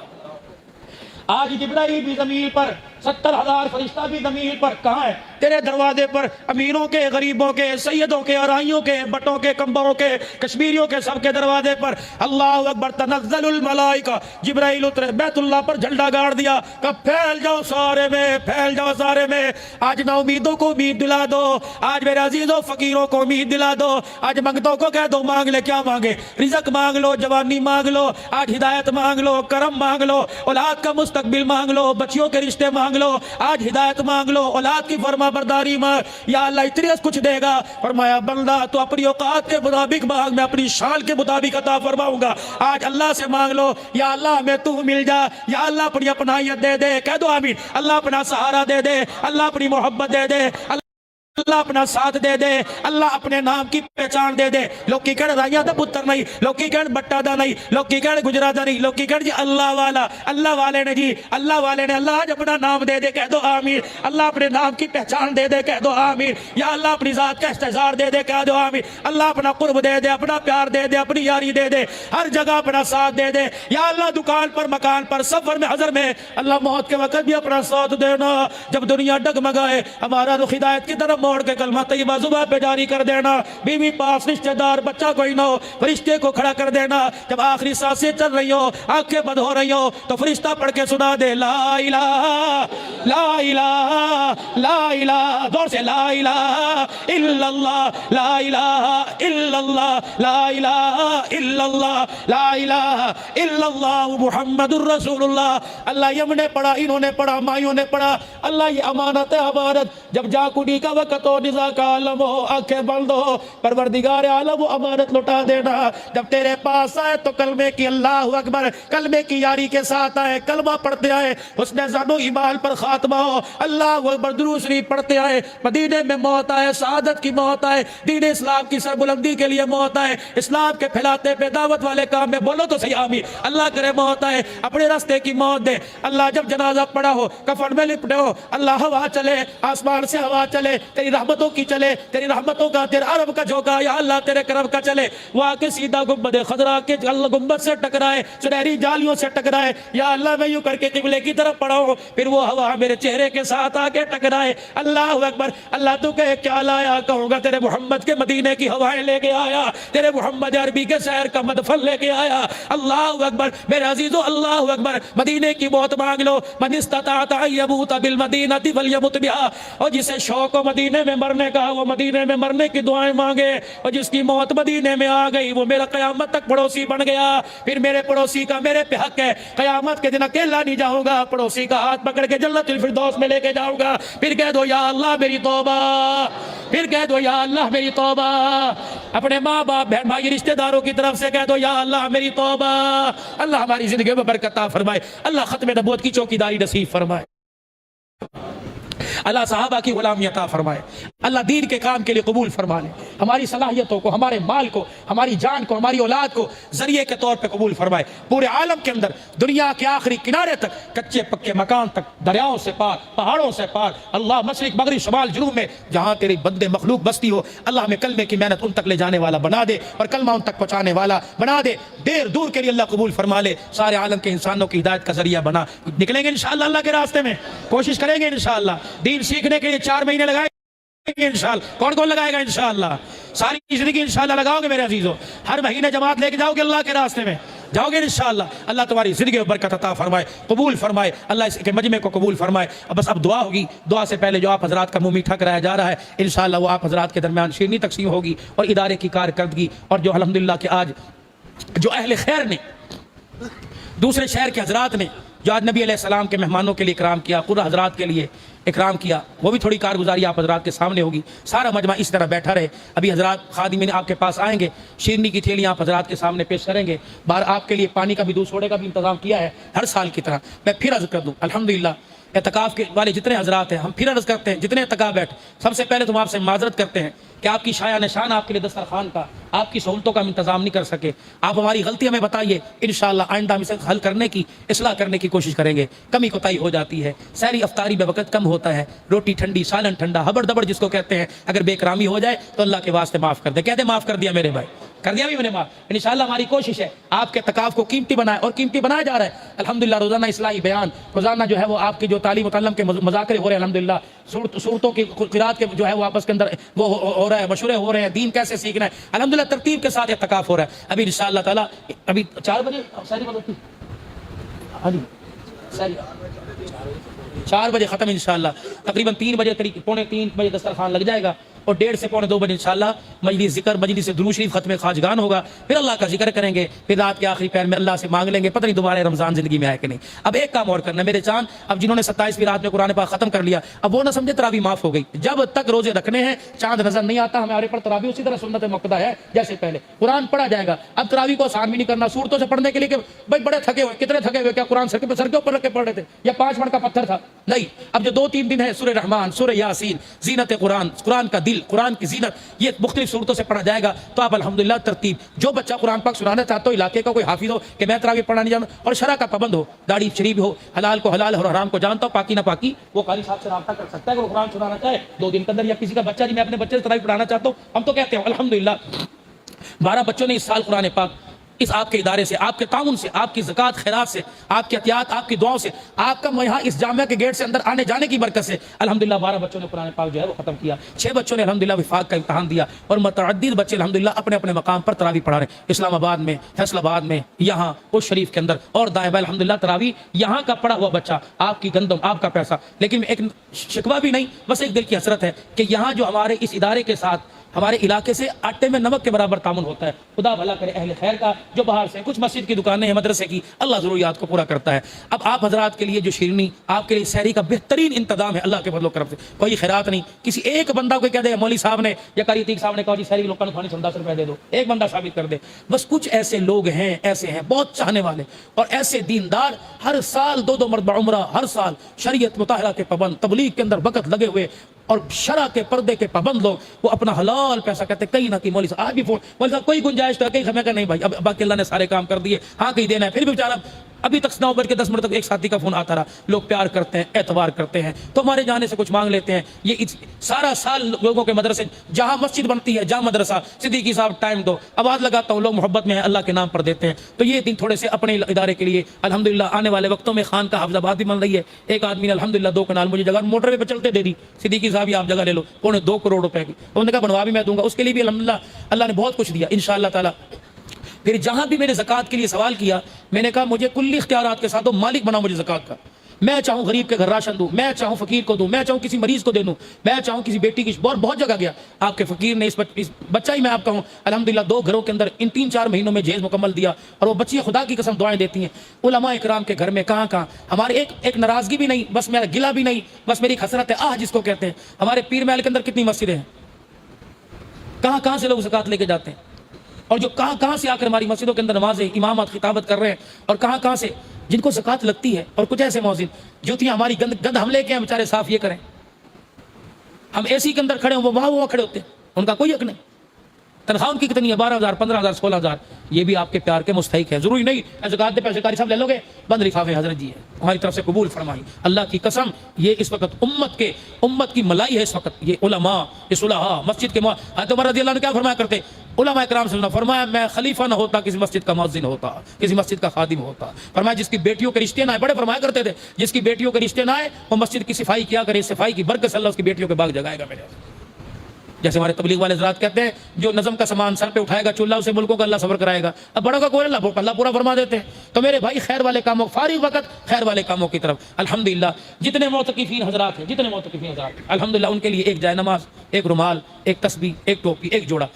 آج جبرائیل بھی زمین پر، 70,000 فرشتہ بھی زمین پر، کہاں ہے؟ تیرے دروازے پر، امیروں کے، غریبوں کے، سیدوں کے، ارائیوں کے، بٹوں کے، کمبروں کے، کشمیریوں کے، سب کے دروازے پر اللہ اکبر، تنزل الملائکہ، جبرائیل اترے، بیت اللہ پر جھنڈا گاڑ دیا کہ پھیل جاؤ سارے میں، پھیل جاؤ سارے میں۔ آج نا امیدوں کو امید دلا دو، آج میرے عزیزوں فقیروں کو امید دلا دو، آج منگتوں کو کہہ دو مانگ لے، کیا مانگے؟ رزق مانگ لو، جوانی مانگ لو، آج ہدایت مانگ لو، کرم مانگ لو، اولاد کا مستقبل مانگ لو، بچیوں کے رشتے مانگ لو، آج ہدایت مانگ لو، اولاد کی فرما برداری مانگ، یا اللہ اتنی کچھ دے گا۔ فرمایا بندہ تو اپنی اوقات کے مطابق مانگ، میں اپنی شان کے مطابق عطا فرماؤں گا۔ آج اللہ سے مانگ لو، یا اللہ ہمیں تو مل جا، یا اللہ اپنی اپنائیت دے دے، کہہ دو آمین۔ اللہ اپنا سہارا دے دے، اللہ اپنی محبت دے دے، اللہ اپنا ساتھ دے دے، اللہ اپنے نام کی پہچان دے دے۔ لوگ کی کہن رائیاں دا پتر نہیں، لوگ کی کہن بٹا دا نہیں، لوگ کی کہن گجرا دا نہیں، لوگ کی کہن جی اللہ والا، اللہ والے نے جی، اللہ والے نے، اللہ آج اپنا نام دے دے، کہہ دو آمین۔ اللہ اپنے نام کی پہچان دے دے، کہہ دو آمین۔ یا اللہ اپنی ذات کا استحضار دے دے، کہہ دو آمین۔ اللہ اپنا قرب دے دے، اپنا پیار دے دے، اپنی یاری دے دے، ہر جگہ اپنا ساتھ دے دے۔ یا اللہ دکان پر، مکان پر، سفر میں، حضر میں، اللہ موت کے وقت بھی اپنا ساتھ دینا۔ جب دنیا ڈگمگائے ہمارا رخ ہدایت کی طرف موڑ کے کلمہ طیبہ زبان پہ جاری کر دینا۔ بیوی پاس، رشتہ دار، بچہ کوئی نہ ہو، فرشتے کو کھڑا کر دینا۔ جب آخری سانسیں چل رہی ہو، آنکھیں بند ہو رہی ہو، تو فرشتہ پڑھ کے سنا دے لا الہ لا الہ لا الہ، زور سے لا الہ الا اللہ لا الہ الا اللہ لا الہ الا اللہ لا الہ الا اللہ محمد الرسول اللہ۔ اللہ یہ ہم نے پڑھا، انہوں نے پڑھا، مائیوں نے پڑھا۔ اللہ یہ امانت ہے، امانت۔ جب جاکونی کا وقت ہو، نزا کا عالم ہو، آنکھیں بند ہو، پروردگار عالم وہ امانت لوٹا دینا۔ جب تیرے پاس آئے تو کلمے کی، اللہ اکبر، کلمے کی یاری کے ساتھ آئے، کلمہ پڑھتے آئے، حسن ظن و ایمان پر خاتمہ ہو، اللہ اکبر، درود شریف پڑھتے آئے، مدینے میں موت آئے، سعادت کی موت آئے، دین اسلام کی سربلندی کے لیے موت آئے، اسلام کے پھیلاتے پہ، دعوت والے کام میں، بولو تو صحیح آمین۔ اللہ کرے موت آئے، اپنے راستے کی موت دے۔ اللہ جب جنازہ پڑا ہو، کفن میں لپٹے ہو، اللہ ہوا چلے، آسمان سے ہوا چلے، تیری رحمتوں کی چلے، تیری رحمتوں کا، تیرے عرب کا جھونکا، یا اللہ تیرے کرم کا چلے، وہ آ کے سیدھا گنبد خضرا کے اللہ گنبد سے ٹکرائے، سنہری جالیوں سے ٹکرائے، یا اللہ میں یوں کر کے قبلے کی طرف پڑا ہوں، پھر وہ ہوا میرے چہرے کے ساتھ آ کے ٹکرائے۔ اللہ اکبر، اللہ تو کہے کیا لایا؟ کہوں گا تیرے محمد کے مدینے کی ہوائیں لے کے آیا، تیرے محمد عربی کے شہر کا مدفن لے کے آیا۔ اللہ اکبر میرے عزیزو، اللہ اکبر، مدینے کی موت مانگ لو۔ من استطاع ان یموت بالمدینہ فلیمت بہا، اور جسے شوق و مدینے میں مرنے کا، وہ مدینے میں مرنے کی دعائیں مانگے، اور جس کی موت مدینے میں آ گئی وہ میرا قیامت تک پڑوسی بن گیا۔ پھر میرے پڑوسی کا میرے پہ حق ہے، قیامت کے دن اکیلا نہیں جاؤں گا، پڑوسی کا ہاتھ پکڑ کے جنت الفردوس میں لے کے جاؤں گا۔ پھر کہہ دو یا اللہ میری توبہ، پھر کہہ دو یا اللہ میری توبہ۔ اپنے ماں باپ، بہن بھائی، رشتہ داروں کی طرف سے کہہ دو یا اللہ میری توبہ۔ اللہ ہماری زندگی میں برکت عطا فرمائے، اللہ ختم نبوت کی چوکیداری نصیب فرمائے۔ اللہ صحابہ کی غلامی عطا فرمائے، اللہ دین کے کام کے لیے قبول فرما لے، ہماری صلاحیتوں کو، ہمارے مال کو، ہماری جان کو، ہماری اولاد کو ذریعے کے طور پہ قبول فرمائے، پورے عالم کے اندر دنیا کے آخری کنارے تک، کچے پکے مکان تک، دریاؤں سے پار، پہاڑوں سے پار، اللہ مشرق مغرب شمال جنوب میں جہاں تیری بندے مخلوق بستی ہو، اللہ ہمیں کلمے کی محنت ان تک لے جانے والا بنا دے اور کلمہ ان تک پہنچانے والا بنا دے، دیر دور کے لیے اللہ قبول فرما لے، سارے عالم کے انسانوں کی ہدایت کا ذریعہ بنا۔ نکلیں گے انشاءاللہ اللہ کے راستے میں، کوشش کریں گے انشاءاللہ، دین سیکھنے کے لیے 4 مہینے لگائیں گے انشاءاللہ، کون کون لگائے گا انشاءاللہ؟ ساری زندگی انشاءاللہ لگاؤ گے میرے عزیزوں، ہر مہینے جماعت لے کے جاؤ گے اللہ کے راستے میں، جاؤ گے انشاءاللہ، اللہ تمہاری زندگی میں برکت عطا فرمائے، قبول فرمائے، اللہ اس کے مجمع کو قبول فرمائے۔ بس اب دعا ہوگی، دعا سے پہلے جو آپ حضرات کا منہ میٹھا کرایا جا رہا ہے انشاءاللہ وہ آپ حضرات کے درمیان شیرنی تقسیم ہوگی اور ادارے کی کارکردگی، اور جو الحمدللہ کہ آج جو اہل خیر نے، دوسرے شہر کے حضرات نے جو آج نبی علیہ السلام کے مہمانوں کے لیے اکرام کیا، قرہ حضرات کے لیے اکرام کیا، وہ بھی تھوڑی کارگزاری آپ حضرات کے سامنے ہوگی، سارا مجمع اس طرح بیٹھا رہے۔ ابھی حضرات خادمین آپ کے پاس آئیں گے، شیرنی کی تھیلیاں آپ حضرات کے سامنے پیش کریں گے، باہر آپ کے لیے پانی کا بھی، دودھ سوڈے کا بھی انتظام کیا ہے ہر سال کی طرح۔ میں پھر عرض کر دوں الحمدللہ اعتکاف کے والے جتنے حضرات ہیں، ہم پھر عرض کرتے ہیں جتنے اعتکاف بیٹھ، سب سے پہلے تو ہم آپ سے معذرت کرتے ہیں کہ آپ کی شایع نشان آپ کے لیے دسترخوان کا، آپ کی سہولتوں کا ہم انتظام نہیں کر سکے، آپ ہماری غلطی ہمیں بتائیے، انشاءاللہ آئندہ ہم اسے حل کرنے کی، اصلاح کرنے کی کوشش کریں گے۔ کمی کوتاہی ہو جاتی ہے، سحری افطاری بے وقت کم ہوتا ہے، روٹی ٹھنڈی، سالن ٹھنڈا، ہبڑ دبڑ جس کو کہتے ہیں، اگر بے اکرامی ہو جائے تو اللہ کے واسطے معاف کر دے، کہتے معاف کر دیا میرے بھائی، کر دیا بھی میں نے معاف۔ انشاءاللہ ہماری کوشش ہے آپ کے اعتکاف کو قیمتی بنائے، اور قیمتی بنایا جا رہا ہے الحمدللہ، روزانہ اصلاحی بیان، روزانہ جو ہے وہ آپ کی جو تعلیم و تعلم کے مذاکرے ہو رہے ہیں الحمدللہ، صورتوں کی قرات کے جو ہے وہ آپس کے اندر وہ ہو رہا ہے، مشورے ہو رہے ہیں، دین کیسے سیکھنا ہے، الحمدللہ ترتیب کے ساتھ اعتکاف ہو رہا ہے۔ ابھی انشاءاللہ تعالی ابھی 4 بجے ساری بات ہوتی، ہاں جی ساری 4 بجے ختم انشاءاللہ، تقریباً 3 بجے پونے 3 بجے دسترخوان لگ جائے گا، اور 1:30 سے پونے 2 بجے انشاءاللہ مجلس ذکر، مجلس درود شریف، ختم خواجگان ہوگا، پھر اللہ کا ذکر کریں گے، پھر رات کے آخری پہر میں اللہ سے مانگ لیں گے، پتہ نہیں دوبارہ رمضان زندگی میں آئے کہ نہیں۔ اب ایک کام اور کرنا ہے میرے چاند، اب جنہوں نے 27ویں رات میں قرآن پاک ختم کر لیا، اب وہ نہ سمجھے تراویح معاف ہو گئی، جب تک روزے رکھنے ہیں چاند نظر نہیں آتا ہمارے پر تراویح اسی طرح سنت مقتدہ ہے جیسے پہلے قرآن پڑھا جائے گا۔ اب تراویح کو آسان بھی نہیں کرنا صورتوں سے پڑھنے کے لیے کہ بھائی بڑے تھکے ہوئے، کتنے تھکے ہوئے، کیا قرآن سر کے اوپر رکھ کے پڑھ رہے تھے یا 5 منٹ کا پتھر تھا؟ نہیں، اب جو 2-3 دن ہے سورہ رحمان، سورہ یاسین، زینت قرآن، قرآن کا دل، قرآن کی زینت، یہ مختلف صورتوں سے پڑھا جائے گا، تو آپ الحمدللہ ترتیب، جو بچہ قرآن پاک سنانا چاہتا ہو، علاقے کا کوئی حافظ ہو کہ میں تراویح پڑھنا نہیں جانتا، اور شرع کا پابند ہو، داڑھی شریف ہو، حلال کو حلال اور حرام کو جانتا ہو، پاکی نہ پاکی، وہ قاری صاحب سے رابطہ کر سکتا ہے کہ وہ قرآن سنانا چاہے 2 دن کے اندر، یا کسی کا بچہ جی میں اپنے بچے سے تراویح پڑھانا چاہتا ہوں، ہم تو کہتے ہیں الحمدللہ 12 بچوں نے اس سال قرآن پاک اس آپ کے ادارے سے، آپ کے تعاون سے، آپ کی زکوٰۃ خیرات سے، آپ کی احتیاط، آپ کی دعاؤں سے، آپ کا یہاں اس جامعہ کے گیٹ سے اندر آنے جانے کی برکت سے الحمدللہ 12 بچوں نے قرآن پاک جو ہے وہ ختم کیا، 6 بچوں نے الحمدللہ وفاق کا امتحان دیا، اور متعدد بچے الحمدللہ اپنے اپنے مقام پر تراویح پڑھا رہے ہیں، اسلام آباد میں، فیصل آباد میں، یہاں اس شریف کے اندر، اور دائیں بائیں الحمدللہ تراویح یہاں کا پڑھا ہوا بچہ، آپ کی گندم، آپ کا پیسہ، لیکن ایک شکوہ بھی نہیں، بس ایک دل کی حسرت ہے کہ یہاں جو ہمارے اس ادارے کے ساتھ ہمارے علاقے سے آٹے میں نمک کے برابر تعاون ہوتا ہے، خدا بھلا کرے اہل خیر کا، جو باہر سے کچھ مسجد کی دکانیں ہیں، مدرسے کی، اللہ ضروریات کو پورا کرتا ہے۔ اب آپ حضرات کے لیے جو شیرنی، آپ کے لیے سحری کا بہترین انتظام ہے اللہ کے فضل و کرم سے، کوئی خیرات نہیں، کسی ایک بندہ کو کہہ دے مولوی صاحب نے یا قاری عتیق صاحب نے کہا جی سحری لوگوں کو کھانے 10 روپے دے دو، ایک بندہ ثابت کر دے، بس کچھ ایسے لوگ ہیں، ایسے ہیں بہت چاہنے والے اور ایسے دیندار، ہر سال 2 مرتبہ عمرہ، ہر سال شریعت مطالعہ کے پابند، تبلیغ کے اندر وقت لگے ہوئے اور شرع کے پردے کے پابند لوگ، وہ اپنا حلال پیسہ کہتے ہیں، کہیں نہ کہیں مولوی صاحب آج بھی فون، مولوی صاحب کوئی گنجائش تو ہے، کہیں ہمیں کہ نہیں بھائی اب باقی اللہ نے سارے کام کر دیے، ہاں کہیں دینا ہے، پھر بھی بیچارہ ابھی تک 9 بج کے 10 منٹ تک ایک ساتھی کا فون آتا رہا، لوگ پیار کرتے ہیں، اعتبار کرتے ہیں، تو ہمارے جانے سے کچھ مانگ لیتے ہیں، یہ سارا سال لوگوں کے مدرسے، جہاں مسجد بنتی ہے، جہاں مدرسہ، صدیقی صاحب ٹائم دو، آواز لگاتا ہوں، لوگ محبت میں ہیں، اللہ کے نام پر دیتے ہیں، تو یہ دن تھوڑے سے اپنے ادارے کے لیے الحمدللہ آنے والے وقتوں میں خان کا حافظ آباد بھی بن رہی ہے، ایک آدمی نے الحمدللہ 2 کنال مجھے جگہ موٹر وے پہ چلتے دے دی، صدیقی صاحب آپ جگہ لے لو، 2.25 کروڑ روپے کی، انہوں نے کہا بنوا بھی میں دوں گا، اس کے لیے بھی الحمدللہ اللہ نے بہت کچھ دیا انشاءاللہ تعالی۔ پھر جہاں بھی میں نے زکوٰۃ کے لیے سوال کیا، میں نے کہا مجھے کلی اختیارات کے ساتھ دو، مالک بناؤ مجھے زکوٰۃ کا، میں چاہوں غریب کے گھر راشن دوں، میں چاہوں فقیر کو دوں، میں چاہوں کسی مریض کو دے دوں، میں چاہوں کسی بیٹی کی، بہت جگہ گیا، آپ کے فقیر نے اس بچہ ہی میں آپ کا ہوں الحمدللہ 2 گھروں کے اندر ان 3-4 مہینوں میں جہیز مکمل دیا، اور وہ بچی خدا کی قسم دعائیں دیتی ہیں، علماء اکرام کے گھر میں کہاں ہمارے ایک ناراضگی بھی نہیں، بس میرا گلہ بھی نہیں، بس میری حسرت ہے آہ جس کو کہتے ہیں، ہمارے پیر محل کے اندر کتنی مسجدیں ہیں، کہاں سے لوگ زکوٰۃ لے کے جاتے ہیں، اور جو کہاں سے آ کر ہماری مسجدوں کے اندر نمازیں، امامات خطابت کر رہے ہیں، اور کہاں سے جن کو زکوٰۃ لگتی ہے، اور کچھ ایسے مؤذن جوتیاں ہماری گند ہم لے کے ہیں بیچارے صاف یہ کریں، ہم اے سی کے اندر کھڑے ہیں، وہ وہاں کھڑے ہوتے ہیں، ان کا کوئی حق نہیں۔ تنخواہ ان کی کتنی ہے؟ 12,000 15,000 16,000۔ یہ بھی آپ کے پیار کے مستحق ہے، ضروری نہیں زکات دے پیسے قاری صاحب لے لو گے، بند لفافے حضرت جی ہے، ہماری طرف سے قبول فرمائی۔ اللہ کی قسم یہ اس وقت امت کی ملائی ہے، اس وقت یہ علماء، یہ صلحاء، مسجد کے حضرت عمر رضی اللہ عنہ کیا فرمایا کرتے؟ علماء کرام سے فرمایا میں خلیفہ نہ ہوتا، کسی مسجد کا مؤذن ہوتا، کسی مسجد کا خادم ہوتا۔ فرمایا جس کی بیٹیوں کے رشتے نہ آئے، بڑے فرمایا کرتے تھے جس کی بیٹیوں کے رشتے نہ آئے وہ مسجد کی صفائی کیا کرے، صفائی کی برکت سے اللہ اس کی بیٹیوں کے باغ جگائے گا میرے۔ جیسے ہمارے تبلیغ والے حضرات کہتے ہیں جو نظم کا سامان سر پہ اٹھائے گا چولہا اسے ملکوں کا اللہ صبر کرائے گا۔ اب بڑوں کا کوئی اللہ پورا فرما دیتے ہیں۔ تو میرے بھائی خیر والے کاموں، فارغ وقت خیر والے کاموں کی طرف الحمدللہ جتنے معتکفین حضرات ہیں الحمدللہ ان کے لیے ایک جائے نماز، ایک رومال، ایک تسبیح، ایک ٹوپی، ایک جوڑا،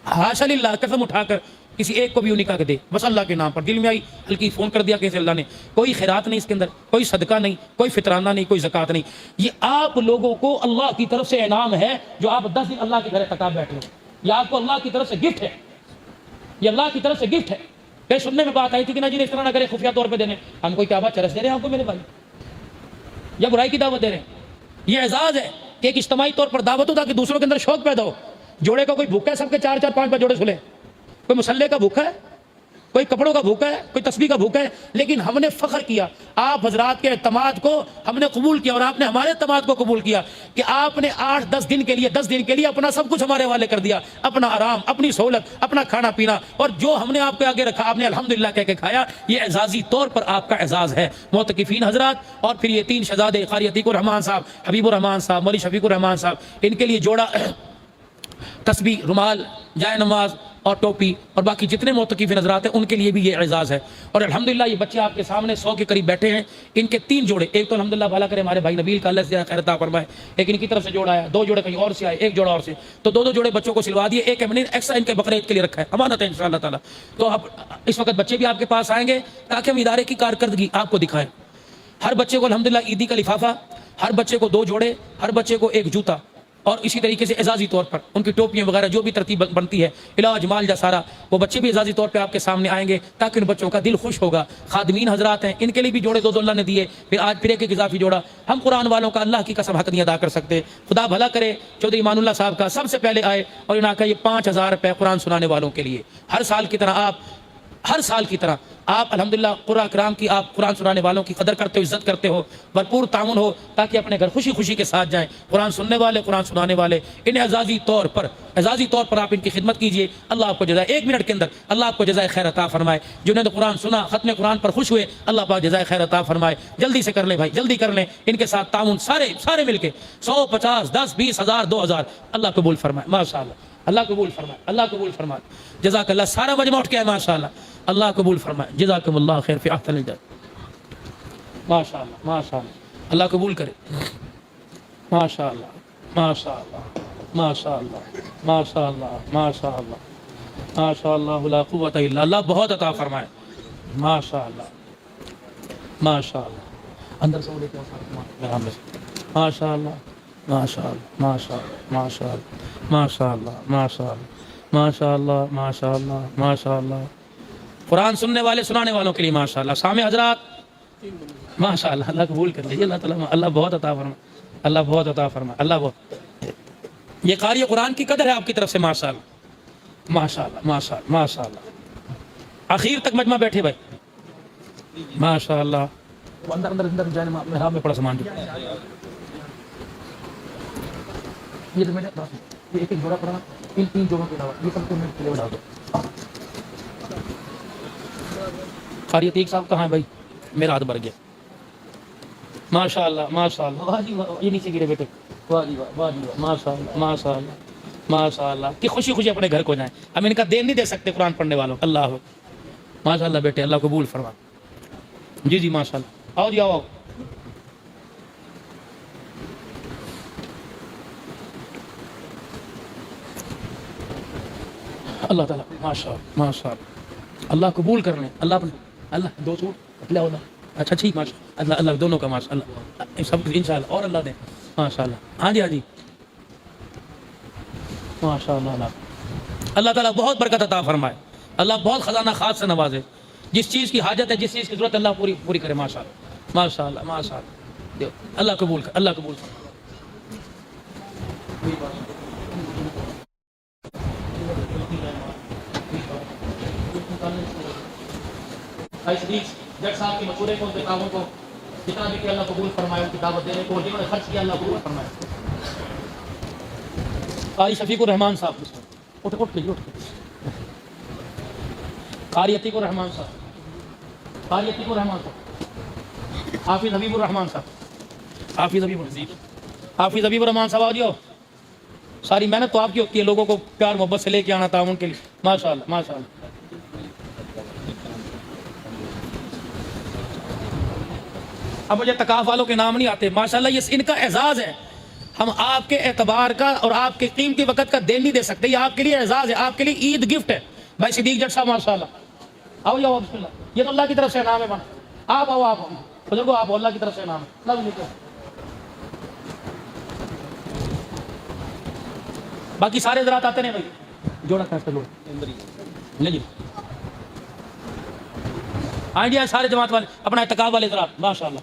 حاشا للہ قسم اٹھا کر کسی ایک کو بھی نکاح کے دے، بس اللہ کے نام پر دل میں آئی ہلکی فون کر دیا کیسے اللہ نے، کوئی خیرات نہیں اس کے اندر، کوئی صدقہ نہیں، کوئی فطرانہ نہیں، کوئی زکوٰۃ نہیں۔ یہ آپ لوگوں کو اللہ کی طرف سے انعام ہے جو آپ 10 دن اللہ کے گھر اعتکاف بیٹھے ہو، یہ آپ کو اللہ کی طرف سے گفٹ ہے، یہ اللہ کی طرف سے گفٹ ہے۔ کہ سننے میں بات آئی تھی کہ نا جی اس طرح نہ کرے، خفیہ طور پہ دینے، ہم کوئی کیا بات چرس دے رہے ہیں آپ کو میرے بھائی، یا برائی کی دعوت دے رہے ہیں؟ یہ اعزاز ہے کہ ایک اجتماعی طور پر دعوت ہو تاکہ دوسروں کے اندر شوق پیدا ہو۔ جوڑے کا کوئی بھوکا ہے، سب کے 4 5 جوڑے سلے، کوئی مسلح کا بھوکا ہے، کوئی کپڑوں کا بھوکا ہے، کوئی تسبیح کا بھوکا ہے، لیکن ہم نے فخر کیا، آپ حضرات کے اعتماد کو ہم نے قبول کیا اور آپ نے ہمارے اعتماد کو قبول کیا کہ آپ نے 10 دن کے لیے اپنا سب کچھ ہمارے حوالے کر دیا، اپنا آرام، اپنی سہولت، اپنا کھانا پینا، اور جو ہم نے آپ کے آگے رکھا آپ نے الحمدللہ کہہ کے کھایا۔ یہ اعزازی طور پر آپ کا اعزاز ہے معتکفین حضرات۔ اور پھر یہ 3 شہزادے قاری عتیق الرحمان صاحب، حبیب الرحمان صاحب، مولوی شفیق الرحمان صاحب، ان کے لیے جوڑا تسبیح، رومال، جائے نماز اور ٹوپی، اور باقی جتنے معتکف حضرات ہیں ان کے لیے بھی یہ اعزاز ہے۔ اور الحمدللہ یہ بچے آپ کے سامنے 100 کے قریب بیٹھے ہیں، ان کے 3 جوڑے، ایک تو الحمدللہ بھلا کرے ہمارے بھائی نبیل کا اللہ سے خیر عطا فرمائے، ایک ان کی طرف سے جوڑا آیا، 2 جوڑے کہیں اور سے آئے، ایک جوڑا اور سے، تو 2 جوڑے بچوں کو سلوا دیے، ایک ہم نے ایکسٹرا ان کے بقرعید کے لیے رکھا ہے، امانت ہے انشاءاللہ تعالی۔ تو اب اس وقت بچے بھی آپ کے پاس آئیں گے تاکہ ہم ادارے کی کارکردگی آپ کو دکھائیں۔ ہر بچے کو الحمدللہ عیدی کا لفافہ، ہر بچے کو 2 جوڑے، ہر بچے کو 1 جوتا، اور اسی طریقے سے اعزازی طور پر ان کی ٹوپیاں وغیرہ جو بھی ترتیب بنتی ہے، علاج مال جا سارا، وہ بچے بھی اعزازی طور پہ آپ کے سامنے آئیں گے تاکہ ان بچوں کا دل خوش ہوگا۔ خادمین حضرات ہیں، ان کے لیے بھی جوڑے 2 اللہ نے دیے، پھر آج پھر ایک اضافی جوڑا۔ ہم قرآن والوں کا اللہ کی قسم حق نہیں ادا کر سکتے، خدا بھلا کرے چودھری ایمان اللہ صاحب کا سب سے پہلے آئے اور انہوں نے کہا یہ 5,000 روپے قرآن سنانے والوں کے لیے، ہر سال کی طرح آپ الحمدللہ قرآن کرام کی، آپ قرآن سنانے والوں کی قدر کرتے ہو، عزت کرتے ہو، بھرپور تعاون ہو تاکہ اپنے گھر خوشی کے ساتھ جائیں۔ قرآن سننے والے، قرآن سنانے والے، ان اعزازی طور پر آپ ان کی خدمت کیجئے، اللہ آپ کو جزائے 1 منٹ کے اندر اللہ آپ کو جزائے خیر عطا فرمائے۔ جنہوں نے قرآن سنا، ختم قرآن پر خوش ہوئے، اللہ پاک جزائے خیر عطا فرمائے۔ جلدی سے کر لیں بھائی، جلدی کر لیں، ان کے ساتھ تعاون سارے مل کے 100 50 10 20 1000 2000 اللہ قبول فرمائے، ماشاءاللہ اللہ قبول فرمائے، اللہ قبول فرمائے، جزاک اللہ۔ سارا مجمع اٹھ کے ہے ماشاءاللہ، اللہ قبول فرمائے، جزاکم اللہ خیر فی احسن الجزاء، ماشاءاللہ ماشاءاللہ، اللہ قبول کرے، ماشاءاللہ ماشاءاللہ ماشاءاللہ ماشاءاللہ ماشاءاللہ ماشاءاللہ لا قوت الا اللہ، بہت عطا فرمائے، ماشاءاللہ ماشاءاللہ، اندر سے بولے کیا ماشاءاللہ ماشاءاللہ ماشاءاللہ ماشاءاللہ ماشاءاللہ ماشاءاللہ ماشاءاللہ ماشاءاللہ ماشاءاللہ۔ قرآن سننے والے سنانے والوں کے لیے ماشاءاللہ، سامع حضرات ماشاءاللہ، اللہ قبول کر لیجیے، اللہ تعالیٰ اللہ بہت عطا فرمائے، اللہ بہت عطا فرمائے، اللہ بہت۔ یہ قاری قرآن کی قدر ہے آپ کی طرف سے ماشاءاللہ ماشاءاللہ ماشاءاللہ ماشاءاللہ۔ آخر تک مجمع بیٹھے بھائی ماشاءاللہ، اندر جانے محراب میں پڑا سامان جو یہ تو میں نے ایک جوڑا پڑا، ان 3 جوڑوں کے علاوہ یہ سب کو میں پہلے بڑھا دو۔ قاری عتیق صاحب کہاں ہیں بھائی؟ میرا ہاتھ بھر گیا، ماشاءاللہ ماشاءاللہ، واہ جی واہ، یہ نیچے گرے بیٹے، واہ جی واہ، واہ جی واہ، ماشاءاللہ ماشاءاللہ ماشاءاللہ، کہ خوشی اپنے گھر کو جائیں، ہم ان کا دین نہیں دے سکتے قرآن پڑھنے والوں، اللہ ماشاءاللہ بیٹے، اللہ قبول فرما، جی جی ماشاءاللہ، آؤ جی آؤ، اللہ تعالیٰ ماشاءاللہ ماشاءاللہ، اللہ قبول کر لیں، اللہ 2 سوٹ لے ہونا، اچھا ٹھیک، ماشاءاللہ، اللہ دونوں کا ماشاءاللہ، سب انشاءاللہ، اور اللہ دیں ماشاءاللہ، ہاں جی ماشاءاللہ، اللہ تعالیٰ بہت برکت عطا فرمائے، اللہ بہت خزانہ خاص سے نوازے، جس چیز کی حاجت ہے، جس چیز کی ضرورت ہے، اللہ پوری کرے، ماشاءاللہ ماشاءاللہ ماشاءاللہ، اللہ قبول کر، اللہ قبول کر، بھائی صدیق جٹ صاحب کے مشورے کو، ان کے کاموں کو جتنا بھی کہ اللہ قبول فرمائے، ان کی دعوت دینے کو جنہوں نے خرچ کیا اللہ قبول فرمائے. قاری شفیق الرحمان صاحب اٹھ کے قاری عتیق الرحمان صاحب، قاری عتیق الرحمان صاحب، حافظ حبیب الرحمان صاحب، حافظ حبیب الرحمان صاحب. آؤ جی، ساری محنت تو آپ کی ہوتی ہے لوگوں کو پیار محبت سے لے کے آنا تعاون کے لیے. ماشاء اللہ ماشاء اللہ. اب مجھے تکاف والوں کے نام نہیں آتے، ماشاءاللہ یہ ان کا اعزاز ہے. ہم آپ کے اعتبار کا اور آپ کے قیمتی وقت کا دین نہیں دے سکتے، یہ آپ کے لیے اعزاز ہے، آپ کے لیے عید گفٹ ہے. بھائی صدیق جٹ صاحب ماشاءاللہ آؤ جاؤ، بسم اللہ. یہ تو اللہ کی طرف سے انعام ہے. آپ آؤ، آپ بزرگوں، آپ اللہ کی طرف سے انعام ہے. باقی سارے حضرات آتے ہیں بھائی، جوڑا خاص لوگ نہیں جی. آئیں جی سارے جماعت والے، اپنا اعتکاف والے حضرات ماشاءاللہ.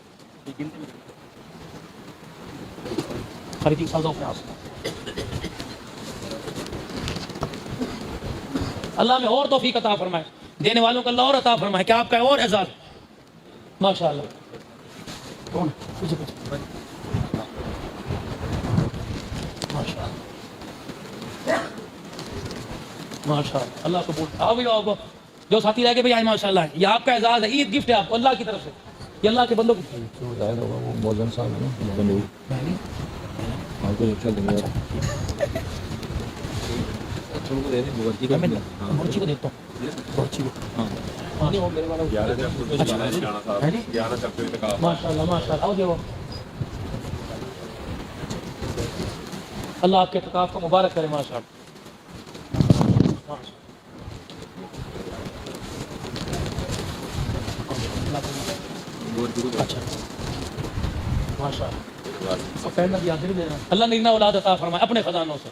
اللہ میں اور توفیق عطا فرمائے، دینے والوں کو اللہ اور عطا فرمائے کہ آپ کا اور اعزاز ماشاءاللہ. کون ماشاءاللہ اللہ قبول. آؤ بھی آؤ، جو ساتھی رہ گئے بھائی آئے ماشاءاللہ. یہ آپ کا اعزاز ہے، عید گفٹ ہے آپ کو اللہ کی طرف سے. یہ اللہ کے بندوں کی موزن صاحب مرچی کو دیکھتا ہوں ماشاء اللہ ماشاء اللہ. آؤ دیو، اللہ آپ کے اعتکاف کو مبارک کرے ماشاء اللہ. اچھا ماشاء اللہ. اللہ نینا اولاد عطا فرمائے اپنے خزانوں سے.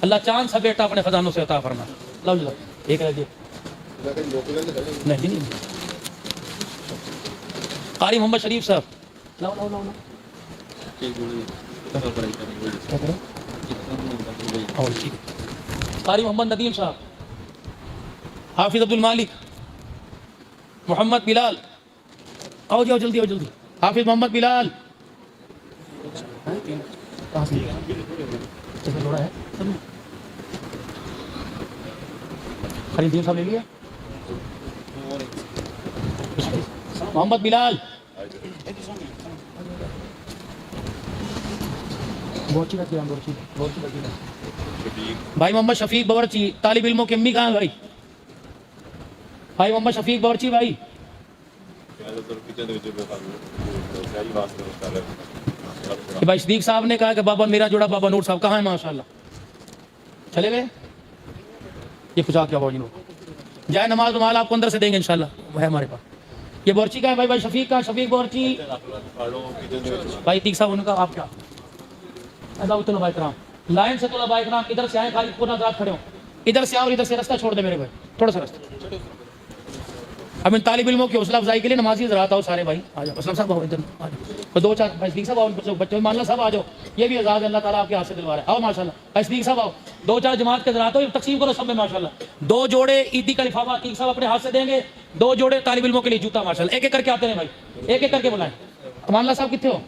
اللہ چاند سا بیٹا اپنے خزانوں سے عطا فرمائے. لو جی ایک رہ نہیں. قاری محمد شریف صاحب لاؤ لاؤ لاؤ قاری محمد ندیم صاحب، حافظ عبد المالک، محمد بلال. آؤ جاؤ جلدی، آؤ جلدی. حافظ محمد بلال خریدین صاحب لے لیا. محمد بلال بھائی. محمد شفیق باورچی طالب علموں کی امی کہاں بھائی؟ بھائی محمد شفیق باورچی بھائی. بھائی صدیق صاحب نے کہا کہ بابا میرا جوڑا بابا نور صاحب کہاں ہے ماشاءاللہ؟ چلے گئے. یہ کچھ آ کیا بابا جی جائے نماز مال آپ کو اندر سے دیں گے انشاءاللہ، وہ ہے ہمارے پاس. یہ بورچی کا ہے بھائی. بھائی شفیق کا، شفیق بورچی بھائی. تیک صاحب ان کا آپ کیا بھائی کرام لائن سے طلباء کرام ادھر سے آئے. خالی پورا رات کھڑے ہوں، ادھر سے آؤ اور ادھر سے رستہ چھوڑ دے میرے بھائی، تھوڑا سا رستہ. اب ان طالب علموں کی حوصلہ افزائی کے لیے نمازی حضرات آؤ سارے بھائی. آ جاؤ اسلم صاحب آؤ ادھر آ جاؤ. دو چار بھائی صدیق صاحب آؤ، بچوں ماننا صاحب آ جاؤ. یہ بھی اعزاز اللہ تعالیٰ آپ کے ہاتھ سے دلوا رہا ہے. آؤ ماشاءاللہ. بھائی صدیق صاحب آؤ. دو چار جماعت کے حضرات ہو تقسیم کرو سب میں ماشاءاللہ. 2 جوڑے عیدی کا لفافہ صدیق صاحب اپنے ہاتھ سے دیں گے. 2 جوڑے طالب علموں کے لیے جوتا ماشاءاللہ. ایک ایک کر کے آتے ہیں بھائی، ایک ایک کر کے بلائیں. امان اللہ صاحب کتنے ہو؟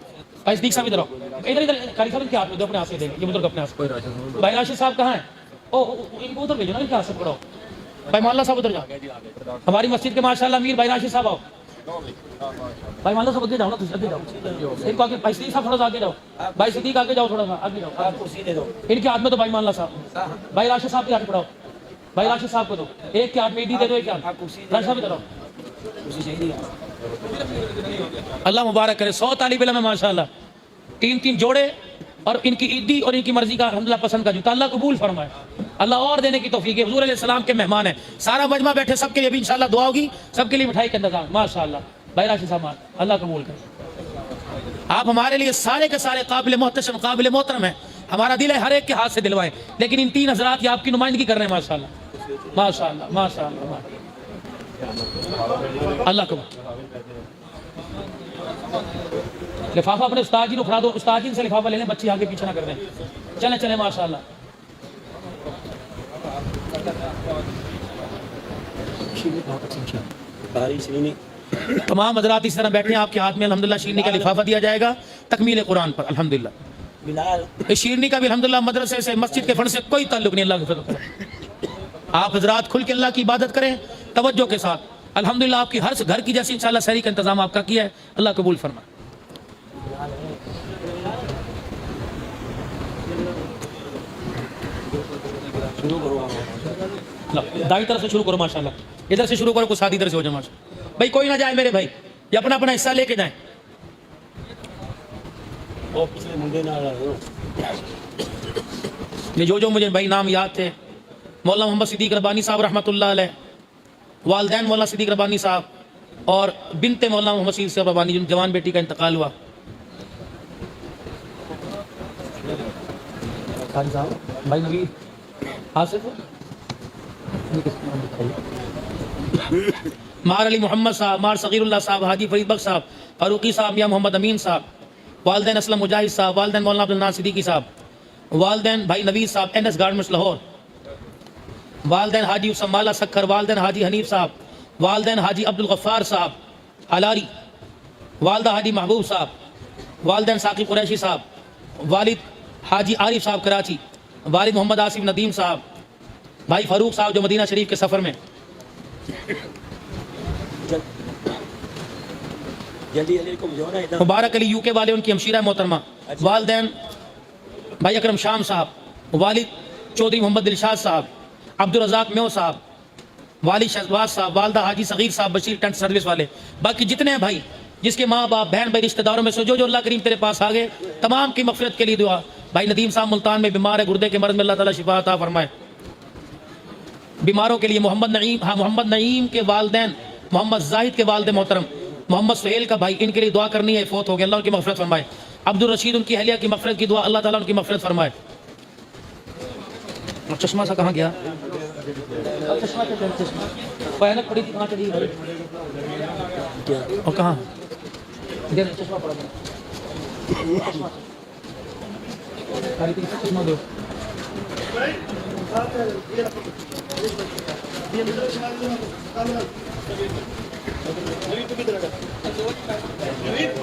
بھائی صدیق صاحب ادھر آؤ. ادھر ادھر قاری صاحب کے ہاتھ میں دو، اپنے ہاتھ سے دیں گے. یہ بزرگ اپنے ہاتھ سے. بھائی راشد صاحب کہاں ہیں؟ ان کو ادھر بھیجو نا، ان کے ہاتھ سے پکڑاؤ. بھائی مان اللہ صاحب ادھر جاؤ. ہماری مسجد کے ماشاءاللہ امیر بھائی راشد صاحب آؤ. بھائی مان اللہ صاحب آگے جاؤ نا، آگے جاؤ. ان کو آگے بھائی صدیق صاحب تھوڑا سا آگے جاؤ. بھائی صدیق آگے جاؤ، تھوڑا سا آگے جاؤ. آپ کرسی دے دو ان کے ہاتھ میں. تو بھائی مان اللہ صاحب، بھائی راشد صاحب کے ہاتھ پکڑاؤ. بھائی راشد صاحب کو دو، ایک کے ہاتھ میں عیدی دے دو، ایک کے ہاتھ. راشد صاحب ادھر آؤ. اللہ مبارک کرے. 100 طالب علم ہے ماشاءاللہ، 3 جوڑے اور ان کی عیدی اور ان کی مرضی کا الحمدللہ پسند کا جوتا. اللہ قبول فرمائے، اللہ اور دینے کی توفیق ہے. حضور علیہ السلام کے مہمان ہیں. سارا مجمع بیٹھے، سب کے لیے بھی انشاءاللہ دعا ہوگی، سب کے لیے مٹھائی کا انتظام ماشاءاللہ. بھائی راشد صاحب اللہ قبول کرے. آپ ہمارے لیے سارے کے سارے قابل محتشم، قابل محترم ہیں. ہمارا دل ہے ہر ایک کے ہاتھ سے دلوائیں، لیکن ان 3 حضرات یہ آپ کی نمائندگی کر رہے ہیں ماشاءاللہ ماشاءاللہ ماشاءاللہ. اللہ قبول. لفافہ اپنے استاد جی کو کھلا دو، استاد جی سے لفافہ لے لیں، بچے آگے پیچھے نہ کر دیں. چلیں چلیں ماشاءاللہ. تمام حضرات اس طرح بیٹھے ہیں، آپ کے ہاتھ میں الحمدللہ شیرنی کا لفافہ دیا جائے گا تکمیل قرآن پر الحمدللہ. اس شیرنی کا بھی الحمدللہ مدرسے سے مسجد کے فنڈ سے کوئی تعلق نہیں. اللہ کے فضل سے آپ حضرات کھل کے اللہ کی عبادت کریں توجہ کے ساتھ. الحمدللہ آپ کی ہر گھر کی جیسی انشاءاللہ سحری کا انتظام آپ کا کیا ہے. اللہ قبول فرمائے. دائیں طرف سے شروع کرو ماشاءاللہ. ادھر سے شروع کرو، کچھ ساتھ ادھر سے ہو جائے ماشاءاللہ. بھائی کوئی نہ جائے میرے بھائی، یہ اپنا اپنا حصہ لے کے جائیں. یہ جو مجھے بھائی نام یاد تھے، مولانا محمد صدیق ربانی صاحب رحمۃ اللہ علیہ، والدین مولانا صدیق ربانی صاحب اور بنت مولانا محمد صدیق صاحب ربانی جن جوان بیٹی کا انتقال ہوا. بھائی نوید آصف، مار علی محمد صاحب، مار صغیر اللہ صاحب، حاجی فرید بخش صاحب، فاروقی صاحب، یا محمد امین صاحب، والدین اسلم مجاہد صاحب، والدین مولانا عبدالناصر صدیقی صاحب، والدین بھائی نوید صاحب این ایس گارمنٹس لاہور، والدین حاجی اسم مالا سکھر، والدین حاجی حنیف صاحب، والدین حاجی عبدالغفار صاحب علاری، والدہ حاجی محبوب صاحب، والدین ثاقب قریشی صاحب، والد حاجی عارف صاحب کراچی، والد محمد آصف ندیم صاحب، بھائی فاروق صاحب جو مدینہ شریف کے سفر میں، مبارک علی یو کے والے ان کی ہمشیرہ محترمہ، والدین بھائی اکرم شام صاحب، والد چودھری محمد دلشاد صاحب، عبدالرزاق میو صاحب، والد شہباز صاحب، والدہ حاجی صغیر صاحب بشیر ٹینٹ سروس والے، باقی جتنے ہیں بھائی جس کے ماں باپ بہن بھائی رشتہ داروں میں سے جو اللہ کریم تیرے پاس آ گئے تمام کی مغفرت کے لیے دعا. بھائی ندیم صاحب ملتان میں بیمار ہے، گردے کے مرض میں اللہ تعالیٰ شفا عطا فرمائے. بیماروں کے لیے محمد نعیم کے والدین، محمد زاہد کے والد محترم، محمد سہیل کا بھائی، ان کے لیے دعا کرنی ہے، فوت ہو گیا، اللہ ان کی مغفرت فرمائے. عبدالرشید ان کی اہلیہ کی مغفرت کی دعا، اللہ تعالیٰ ان کی مغفرت فرمائے. چشمہ سا کہاں گیا؟ چشمہ پڑی تھی کہاں چلی اور کہاں؟ چشمہ پڑا دو.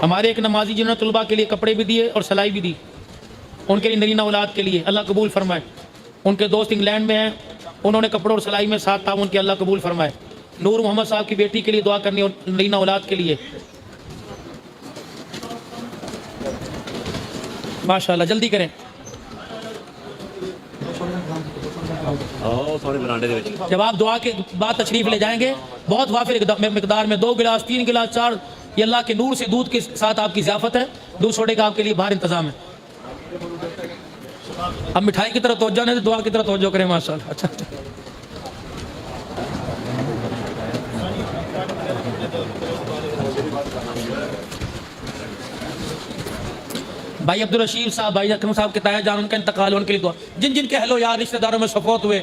ہمارے ایک نمازی جنہوں نے طلباء کے لیے کپڑے بھی دیے اور سلائی بھی دی، ان کے لیے نرینہ اولاد کے لیے اللہ قبول فرمائے. ان کے دوست انگلینڈ میں ہیں، انہوں نے کپڑوں اور سلائی میں ساتھ تعاون کیا، اللہ قبول فرمائے. نور محمد صاحب کی بیٹی کے لیے دعا کرنی اور نرینہ اولاد کے لیے. ماشاءاللہ جلدی کریں. جب آپ دعا کے بعد تشریف لے جائیں گے بہت وافر مقدار میں 2 گلاس 3 گلاس 4 یہ اللہ کے نور سے دودھ کے ساتھ آپ کی ضیافت ہے. دودھ چھوڑے کا آپ کے لیے باہر انتظام ہے. اب مٹھائی کی طرف توجہ نہیں، دعا کی طرف توجہ کریں. ماشاءاللہ. اچھا بھائی عبدالرشید صاحب، بھائی اکرم صاحب کے تایا جان، ان کا انتقال، ان کے لیے دعا. جن جن کے اہل و یار رشتہ داروں میں فوت ہوئے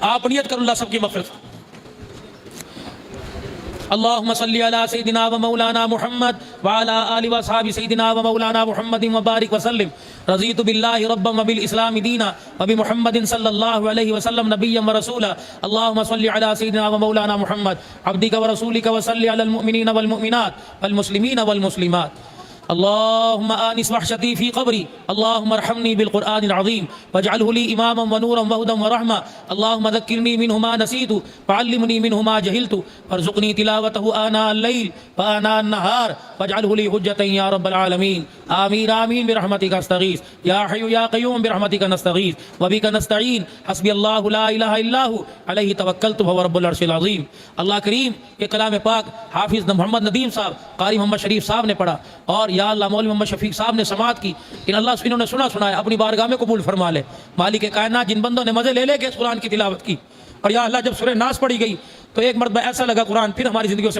آپ نیت کرو اللہ سب کی مغفرت. اللهم صل على سيدنا ومولانا محمد وعلى آل وصحاب سيدنا ومولانا محمد وبارك وسلم. رضيت بالله ربا وبالإسلام دينا وبمحمد صلى الله عليه وسلم نبيا ورسولا. اللهم صل على سيدنا ومولانا محمد عبدك ورسولك وصل على المؤمنين والمؤمنات والمسلمين والمسلمات. اللهم آنس وحشتي في قبري، اللهم ارحمني بالقرآن العظيم واجعله لي إماما ونورا وهدى ورحمة. اللهم ذكرني منه ما نسيت وعلمني منه ما جهلت وارزقني تلاوته آناء الليل وآناء النهار واجعله لي حجة يا رب العالمين. آمين آمين برحمتك استغيث يا حي يا قيوم برحمتك نستغيث وبك نستعين. حسبي الله لا إله إلا هو عليه توكلت وهو رب العرش العظيم. اللہ کریم یہ کلام پاک حافظ محمد ندیم صاحب، قاری محمد شریف صاحب نے پڑھا، اور یا اللہ مولوی محمد شفیق صاحب نے سماعت کی. ان اللہ انہوں نے سنایا اپنی بارگاہ میں قبول فرما لے. مالک کائنات جن بندوں نے مزے لے کے اس قرآن کی تلاوت کی، اور یا اللہ جب سورہ ناس پڑھی گئی تو ایک مرتبہ ایسا لگا قرآن پھر ہماری زندگیوں سے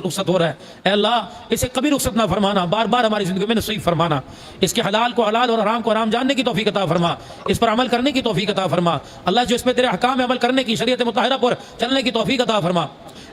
رخصت ہو رہا ہے. اے اللہ اسے کبھی رخصت نہ فرمانا، بار بار ہماری زندگی میں نصیب فرمانا. اس کے حلال کو حلال اور حرام کو حرام جاننے کی توفیق عطا فرما، اس پر عمل کرنے کی توفیق عطا فرما. اللہ جو اس میں تیرے احکام عمل کرنے کی، شریعت مطہرہ پر چلنے کی توفیق عطا فرما.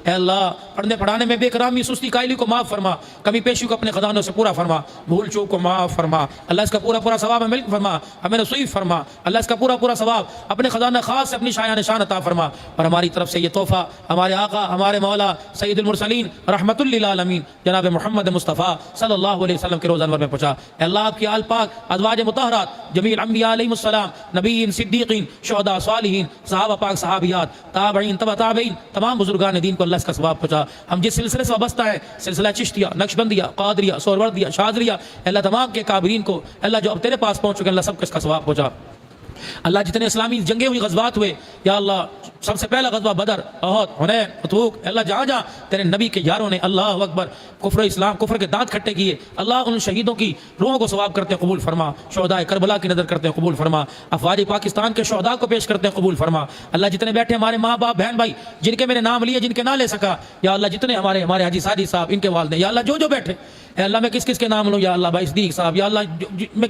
اے اللہ پڑھنے پڑھانے میں بے کرامی سستی قائلی کو معاف فرما, کمی پیشی کو اپنے خزانوں سے پورا فرما, بھول چوک کو معاف فرما اللہ, اس کا پورا پورا ثواب ہمیں ملک فرما, ہمیں نصیب فرما اللہ, اس کا پورا پورا ثواب اپنے خزانہ خاص سے اپنی شایان شان عطا فرما. اور ہماری طرف سے یہ تحفہ ہمارے آقا ہمارے مولا سید المرسلین رحمت للعالمین جناب محمد مصطفیٰ صلی اللہ علیہ وسلم کے روزہ انور میں پہنچا. اے اللہ آپ کی آل پاک ازواج مطہرات جمیع الانبیاء علیہم السلام, نبیین صدیقین شہداء صالحین صحابہ پاک صحابیات تابعین تبع تابعین تمام بزرگان دین کو اللہ اس کا ثواب پہنچا. ہم جس سلسلے سے وابستہ ہیں سلسلہ چشتیہ, نقشبندیہ, قادریہ, سہروردیہ, شاذلیہ, اللہ تمام کے کابرین کو اللہ جو اب تیرے پاس پہنچ چکے اللہ سب کو اس کا ثواب پہنچا. اللہ جتنے اسلامی جنگیں ہوئی غزوات ہوئے یا اللہ سب سے پہلا غزوہ بدر, احد, حنین, تبوک, اللہ جہاں جہاں تیرے نبی کے یاروں نے اللہ اکبر کفر اسلام کفر کے دانت کھٹے کیے, اللہ ان شہیدوں کی روحوں کو ثواب کرتے قبول فرما, شہداء کربلا کی نظر کرتے قبول فرما, افواج پاکستان کے شہداء کو پیش کرتے قبول فرما. اللہ جتنے بیٹھے ہمارے ماں باپ بہن بھائی جن کے میرے نام لیے جن کے نہ لے سکا یا اللہ, جتنے ہمارے حاجی سادی صاحب ان کے والدین یا اللہ جو بیٹھے, اے اللہ میں کس کس کے نام لوں یا اللہ, بھائی صدیق صاحب یا اللہ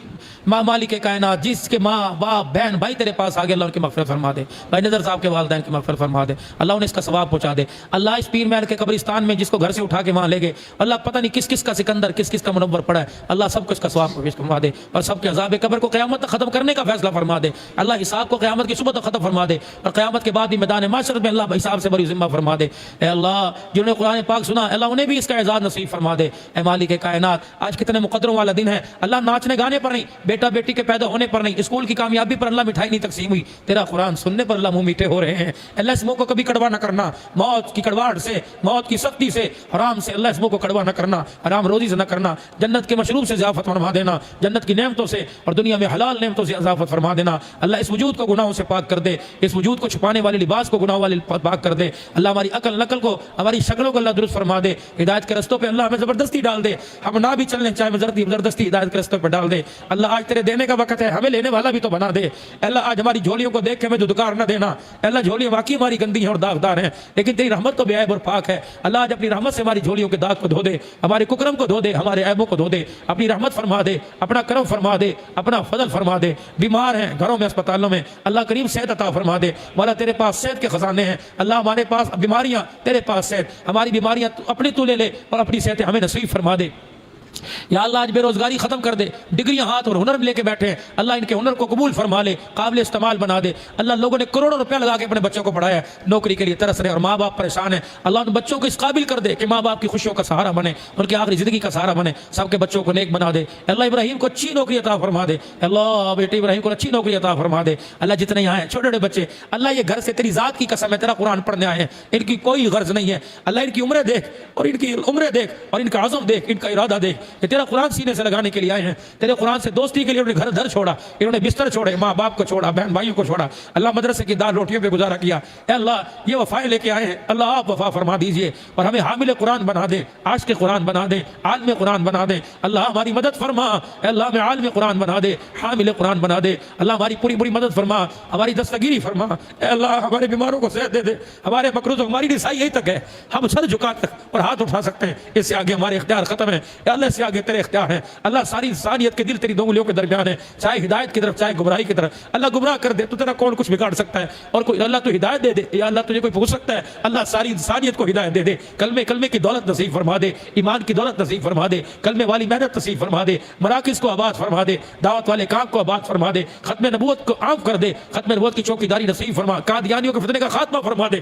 ماں مالک کائنات جس کے ماں باپ بہن بھائی تیرے پاس آگے اللہ ان کی مغفرت فرما دے, بھائی نظر صاحب کے والدین کی مغفرت فرما دے, اللہ انہیں اس کا ثواب پہنچا دے. اللہ اس پیر محل کے قبرستان میں جس کو گھر سے اٹھا کے وہاں لے گئے اللہ پتہ نہیں کس کس کا سکندر کس کس کا منور پڑا ہے, اللہ سب کو اس کا ثواب فرما دے اور سب کے عذاب قبر کو قیامت تک ختم کرنے کا فیصلہ فرما دے. اللہ حساب کو قیامت کی صبح تک ختم فرما دے اور قیامت کے بعد بھی میدان معاشر میں اللہ حساب سے بری ذمہ فرما دے. اے اللہ جنہوں نے قرآن پاک سنا اللہ انہیں بھی اس کا اعزاز نصیب فرما دے. اے مالک کائنات آج کتنے مقدروں والا دن ہے, اللہ ناچنے گانے پر نہیں, بیٹا بیٹی کے پیدا ہونے پر نہیں, اسکول کی کامیابی پر اللہ مٹھائی نہیں تقسیم ہوئی, تیرا قرآن سننے پر اللہ منہ میٹھے ہو رہے ہیں. اللہ اس منہ کو کبھی کڑوا نہ کرنا, موت کی کڑواہٹ سے موت کی سختی سے حرام سے اللہ اس منہ کو کڑوا نہ کرنا, حرام روزی سے نہ کرنا, جنت کے مشروب سے ضیافت فرما دینا, جنت کی نعمتوں سے اور دنیا میں حلال نعمتوں سے اضافت فرما دینا. اللہ اس وجود کو گناہوں سے پاک کر دے, اس وجود کو چھپانے والے لباس کو گناہوں والے پاک کر دے. اللہ ہماری عقل نقل کو ہماری شکلوں کو اللہ درست فرما دے, ہدایت کے رستوں پہ اللہ ہمیں زبردستی ڈال دے, ہم نہ بھی چلنے چاہے زبردستی ہدایت کے رستوں پہ ڈال دے. اللہ آج تیرے دینے کا وقت ہے, ہمیں لینے والا بھی تو بنا دے. اللہ آج ہماری جھولیوں کو دیکھ کے ہمیں دودکار نہ دینا, اللہ جھولیاں واقعی ہماری گندی ہیں اور داغدار ہیں لیکن تیری رحمت تو بے عیب اور پاک ہے. اللہ آج اپنی رحمت سے ہماری جھولیوں کے داغ کو دھو دے, ہمارے ککرم کو دھو دے, ہمارے عیبوں کو دھو دے, اپنی رحمت فرما دے, اپنا کرم فرما دے, اپنا فضل فرما دے. بیمار ہیں گھروں میں اسپتالوں میں اللہ کریم صحت عطا فرما دے. مولا تیرے پاس صحت کے خزانے ہیں, اللہ ہمارے پاس بیماریاں تیرے پاس صحت, ہماری بیماریاں اپنی تو لے لے اور اپنی صحت ہمیں نصیب فرما دے. یا اللہ آج بے روزگاری ختم کر دے, ڈگریاں ہاتھ اور ہنر لے کے بیٹھے ہیں اللہ ان کے ہنر کو قبول فرما لے, قابل استعمال بنا دے. اللہ لوگوں نے کروڑوں روپیہ لگا کے اپنے بچوں کو پڑھایا ہے, نوکری کے لیے ترس رہے اور ماں باپ پریشان ہیں. اللہ ان بچوں کو اس قابل کر دے کہ ماں باپ کی خوشیوں کا سہارا بنے, ان کی آخری زندگی کا سہارا بنے, سب کے بچوں کو نیک بنا دے. اللہ ابراہیم کو اچھی نوکری عطا فرما دے, اللہ بیٹے ابراہیم کو اچھی نوکری عطا فرما دے. اللہ جتنے یہاں ہیں چھوٹے چھوٹے بچے اللہ یہ گھر سے تیری ذات کی قسم ہے تیرا قرآن پڑھنے آئے ہیں, ان کی کوئی غرض نہیں ہے اللہ, ان کی عمریں دیکھ اور ان کی عمریں دیکھ اور ان کا عزم دیکھ, ان کا ارادہ دیکھ کہ تیرا قرآن سینے سے لگانے کے لیے آئے ہیں, تیرے قرآن سے دوستی کے لیے انہوں نے گھر چھوڑا, انہوں نے بستر چھوڑے, ماں باپ کو چھوڑا, بہن بھائیوں کو چھوڑا, اللہ مدرسے کی دال روٹیوں پہ گزارا کیا. اے اللہ یہ وفائیں لے کے آئے ہیں اللہ آپ وفا فرما دیجئے اور ہمیں حامل قرآن بنا دے, عاشق قرآن بنا دے, عالم قرآن بنا دے. اللہ ہماری مدد فرما, اے اللہ ہمیں عالم قرآن بنا دے, حامل قرآن بنا دے. اللہ ہماری پوری پوری مدد فرما, ہماری دستگیری فرما. اے اللہ ہمارے بیماروں کو صحت دے دے, ہمارے مقروضوں ہماری رسائی یہی تک ہے, ہم سر جھکا تک اور ہاتھ اٹھا سکتے ہیں, اس سے آگے ہمارے اختیار ختم ہے. اے اللہ اس سے آگے تیرے اختیار ہیں. اللہ ساری انسانیت کے دل تیری دو انگلیوں کے درمیان ہے, چاہے ہدایت کی طرف چاہے گمراہی کی طرف. اللہ گمراہ کر دے تو تیرا کون کچھ بگاڑ سکتا ہے, اور کوئی اللہ تو ہدایت دے دے یا اللہ تجھے کوئی پوچھ سکتا ہے. اللہ ساری انسانیت کو ہدایت دے دے, کلمے کی دولت نصیب فرما دے, ایمان کی دولت نصیب فرما دے, کلمے والی محنت نصیب فرما دے, مراکز کو آباد فرما دے, دعوت والے کام کو آباد فرما دے, ختم نبوت کو عام کر دے, ختم نبوت کی چوکیداری نصیب فرما, قادیانیوں کے فتنے کا خاتمہ فرما دے.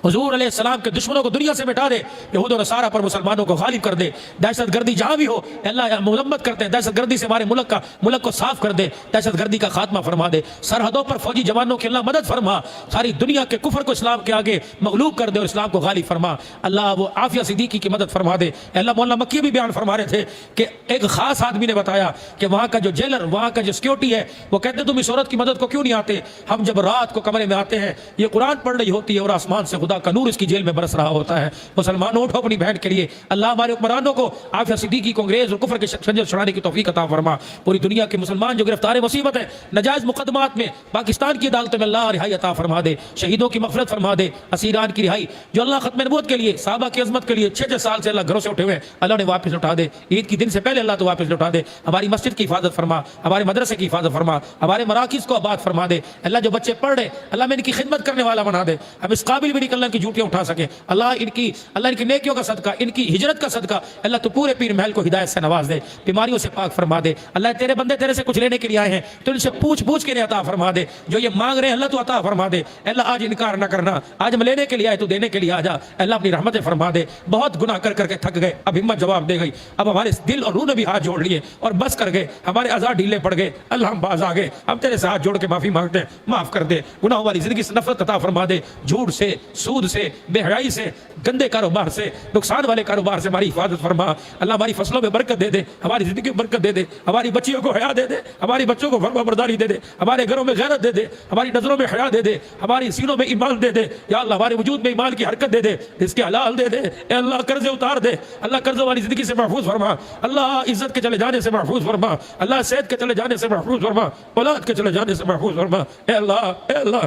حضور علیہ السلام کے دشمنوں کو دنیا سے مٹا دے, یہود و نصارہ پر مسلمانوں کو غالب کر دے. دہشت گردی جہاں بھی ہو اللہ مذمت کرتے ہیں, دہشت گردی سے ہمارے ملک کو صاف کر دے, دہشت گردی کا خاتمہ فرما دے. سرحدوں پر فوجی جوانوں کی اللہ مدد فرما, ساری دنیا کے کفر کو اسلام کے آگے مغلوب کر دے اور اسلام کو غالب فرما. اللہ وہ عافیہ صدیقی کی مدد فرما دے. اللہ مولانا مکی بھی بیان فرما رہے تھے کہ ایک خاص آدمی نے بتایا کہ وہاں کا جو جیلر, وہاں کا جو سیکیورٹی ہے, وہ کہتے تم اس عورت کی مدد کو کیوں نہیں آتے, ہم جب رات کو کمرے میں آتے ہیں یہ قرآن پڑھ رہی ہوتی ہے اور آسمان سے خدا کا نور اس کی جیل میں برس رہا ہوتا ہے. مسلمانوں اٹھو اپنی بہن کے لیے, اللہ ہمارے حکمرانوں کو عافیہ صدیقی کو انگریز اور کفر کے شنجر چھڑانے کی توفیق عطا فرما. پوری دنیا کے مسلمان جو گرفتار مصیبت ہے نجائز مقدمات میں پاکستان کی عدالتوں میں اللہ رہائی عطا فرما دے, شہیدوں کی مغفرت فرما دے, اسیران کی رہائی جو اللہ ختم نبوت کے لیے صحابہ کی عظمت کے لیے 6 سال سے اللہ گھروں سے اٹھے ہوئے اللہ نے واپس لوٹا دے, عید کی دن سے پہلے اللہ تو واپس لوٹا دے. ہماری مسجد کی حفاظت فرما, ہمارے مدرسے کی حفاظت فرما, ہمارے مراکز کو آباد فرما دے. اللہ جو بچے پڑھ رہے اللہ میں ان کی خدمت کرنے والا بنا دے, ہم اس قابل قابل بھی نہیں کہ اللہ کی جھوٹیاں اٹھا سکے. اللہ ان کی نیکیوں کا صدقہ, ان کی ہجرت کا صدقہ اللہ تو پورے پیر محل کو ہدایت سے نواز دے, بیماریوں سے پاک فرما دے. اللہ تیرے بندے تیرے سے کچھ لینے کے لیے آئے ہیں تو ان سے پوچھ کے انہیں عطا فرما دے. جو یہ مانگ رہے ہیں اللہ تو عطا فرما دے. اللہ آج انکار نہ کرنا, آج ہم لینے کے لیے آئے تو دینے کے لیے آ جا. اللہ اپنی رحمتیں فرما دے. بہت گناہ کر کے تھک گئے, اب ہمت جواب دے گئی. اب ہمارے دل اور روح نے بھی ہاتھ جوڑ لیے اور بس کر گئے, ہمارے اعضاء ڈھیلے پڑ گئے. اللہ ہم باز آ گئے, ہم تیرے سے ہاتھ جوڑ کے معافی مانگتے ہیں, معاف کر دے. گناہوں والی زندگی سے نفرت عطا فرما دے. جھوٹ سے, سود سے, بے حیائی سے, گندے کاروبار سے, نقصان والے کاروبار سے ہماری حفاظت فرما. اللہ ہماری فصلوں میں برکت دے دے, ہماری زندگی میں برکت دے دے, ہماری بچیوں کو حیا دے دے, ہماری بچوں کو فرما برداری دے دے, ہمارے گھروں میں غیرت دے دے, ہماری نظروں میں حیا دے دے, ہماری سینوں میں ایمان دے دے. یا اللہ ہمارے وجود میں ایمان کی حرکت دے دے, اس کے حلال دے دے. اے اللہ قرضے اتار دے, اللہ قرضوں والی زندگی سے محفوظ فرما. اللہ عزت کے چلے جانے سے محفوظ فرما. اللہ صحت کے چلے جانے سے محفوظ فرما. اولاد کے چلے جانے سے محفوظ فرما. اے اللہ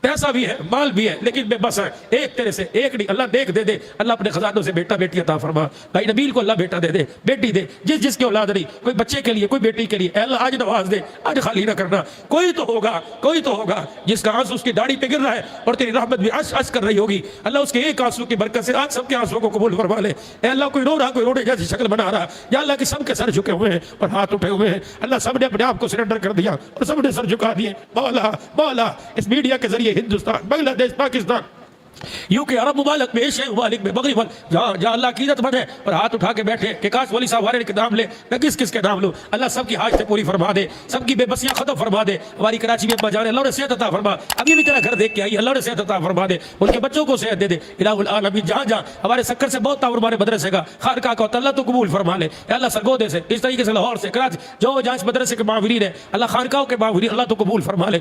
پیسہ بھی ہے, مال بھی ہے, لیکن بے بس ہے. ایک تیرے سے ایک نہیں, اللہ دیکھ دے دے. اللہ اپنے خزانوں سے بیٹا بیٹی عطا فرما. بھائی نبیل کو اللہ بیٹا دے دے, بیٹی دے, جس کی اولاد نہیں, کوئی بچے کے لیے, کوئی بیٹی کے لیے. اے اللہ آج نواز دے, آج خالی نہ کرنا. کوئی تو ہوگا جس کا آنسو اس کی داڑھی پہ گر رہا ہے اور تیری رحمت بھی عش کر رہی ہوگی. اللہ اس کے ایک آنسو کی برکت سے آج سب کے آنسو کو قبول فرما لے. اے اللہ کوئی رو رہا, کوئی رونے جیسی شکل بنا رہا, یا اللہ کہ سب کے سر جھکے ہوئے ہیں اور ہاتھ اٹھے ہوئے ہیں. اللہ سب نے اپنے آپ کو سرنڈر کر دیا اور سب نے سر جھکا دیے. مولا اس میڈیا کے ذریعے ہندوستان, بنگلہ دیش, پاکستان, UK, عرب ممالک میں, ایشیا ممالک میں, مغرب جہاں اللہ کی عزت مند ہے اور ہاتھ اٹھا کے بیٹھے کہ کاش ولی صاحب والے کے نام لے, میں کس کے نام لوں. اللہ سب کی حاجتیں پوری فرما دے, سب کی بے بسیاں ختم فرما دے. ہماری کراچی میں ابا جان, اللہ نے صحت عطا فرما. ابھی بھی تیرا گھر دیکھ کے آئی, اللہ نے صحت عطا فرما دے. ان کے بچوں کو صحت دے دے. الہ العالمین جہاں ہمارے سکر سے بہت تعاون ہمارے مدرسے کا, خانقاہ کا, اللہ تو قبول فرما لے. اللہ سرگودے سے, اس طریقے سے لاہور سے, کراچی, جو جہاں اس مدرسے کے معاونین ہیں, اللہ خانقاہوں کے معاونین, اللہ تو قبول فرما لے.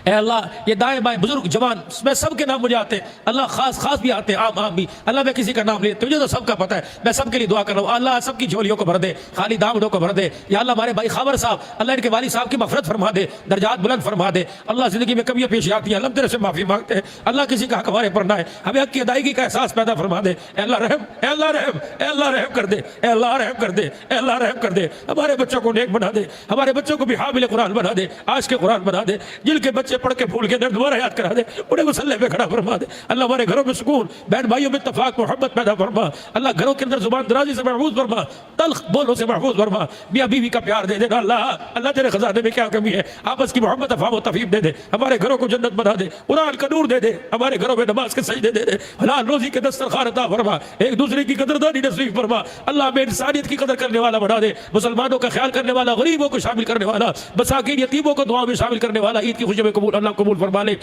اے اللہ یہ دائیں بائیں بزرگ جوان, میں سب کے نام مجھے آتے ہیں اللہ, خاص بھی آتے ہیں, عام بھی. اللہ میں کسی کا نام لے, تجھے تو سب کا پتہ ہے, میں سب کے لیے دعا کر رہا ہوں. اللہ سب کی جھولیوں کو بھر دے, خالی دامنوں کو بھر دے. یا اللہ ہمارے بھائی خاور صاحب, اللہ ان کے والد صاحب کی مغفرت فرما دے, درجات بلند فرما دے. اللہ زندگی میں کمیاں پیش آتی ہیں, اللہ تیرے سے معافی مانگتے ہیں. اللہ کسی کا حق ہمارے پر نہ ہے, ہمیں حق کی ادائیگی کا احساس پیدا فرما دے. اے اللہ رحم, اے اللہ رحم, اے اللہ رحم کر دے, اے اللہ رحم کر دے, اے اللہ رحم کر دے. ہمارے بچوں کو نیک بنا دے, ہمارے بچوں کو بھی حامل قرآن بنا دے, آج کے قرآن بنا دے. جن کے بچے پڑھ کے بھول کے دوبارہ یاد کرا دے, انہیں مسلح پہ کھڑا فرما دے. اللہ ہمارے گھروں میں سکون, بہن بھائیوں میں اتفاق, محبت پیدا فرما. اللہ گھروں کے اندر زبان درازی سے محفوظ فرما, تلخ بولوں سے محفوظ فرما. میاں بیوی کا پیار دے دے. اللہ تیرے خزانے میں کیا کمی ہے, آپس کی محبت, افہام و تفہیم دے دے. ہمارے گھروں کو جنت بنا دے, قرآن کا نور دے دے. ہمارے گھروں میں نماز کے سجدے دے دے, حلال روزی کے دسترخوان عطا فرما. ایک دوسرے کی قدردانی نصیب فرما. اللہ ہمیں انسانیت کی قدر کرنے والا بنا دے, مسلمانوں کا خیال کرنے والا, غریبوں کو شامل کرنے والا, مساکین یتیموں کو دعا میں شامل کرنے والا. عید کی خوشی میں قبول اللہ قبول فرما لے.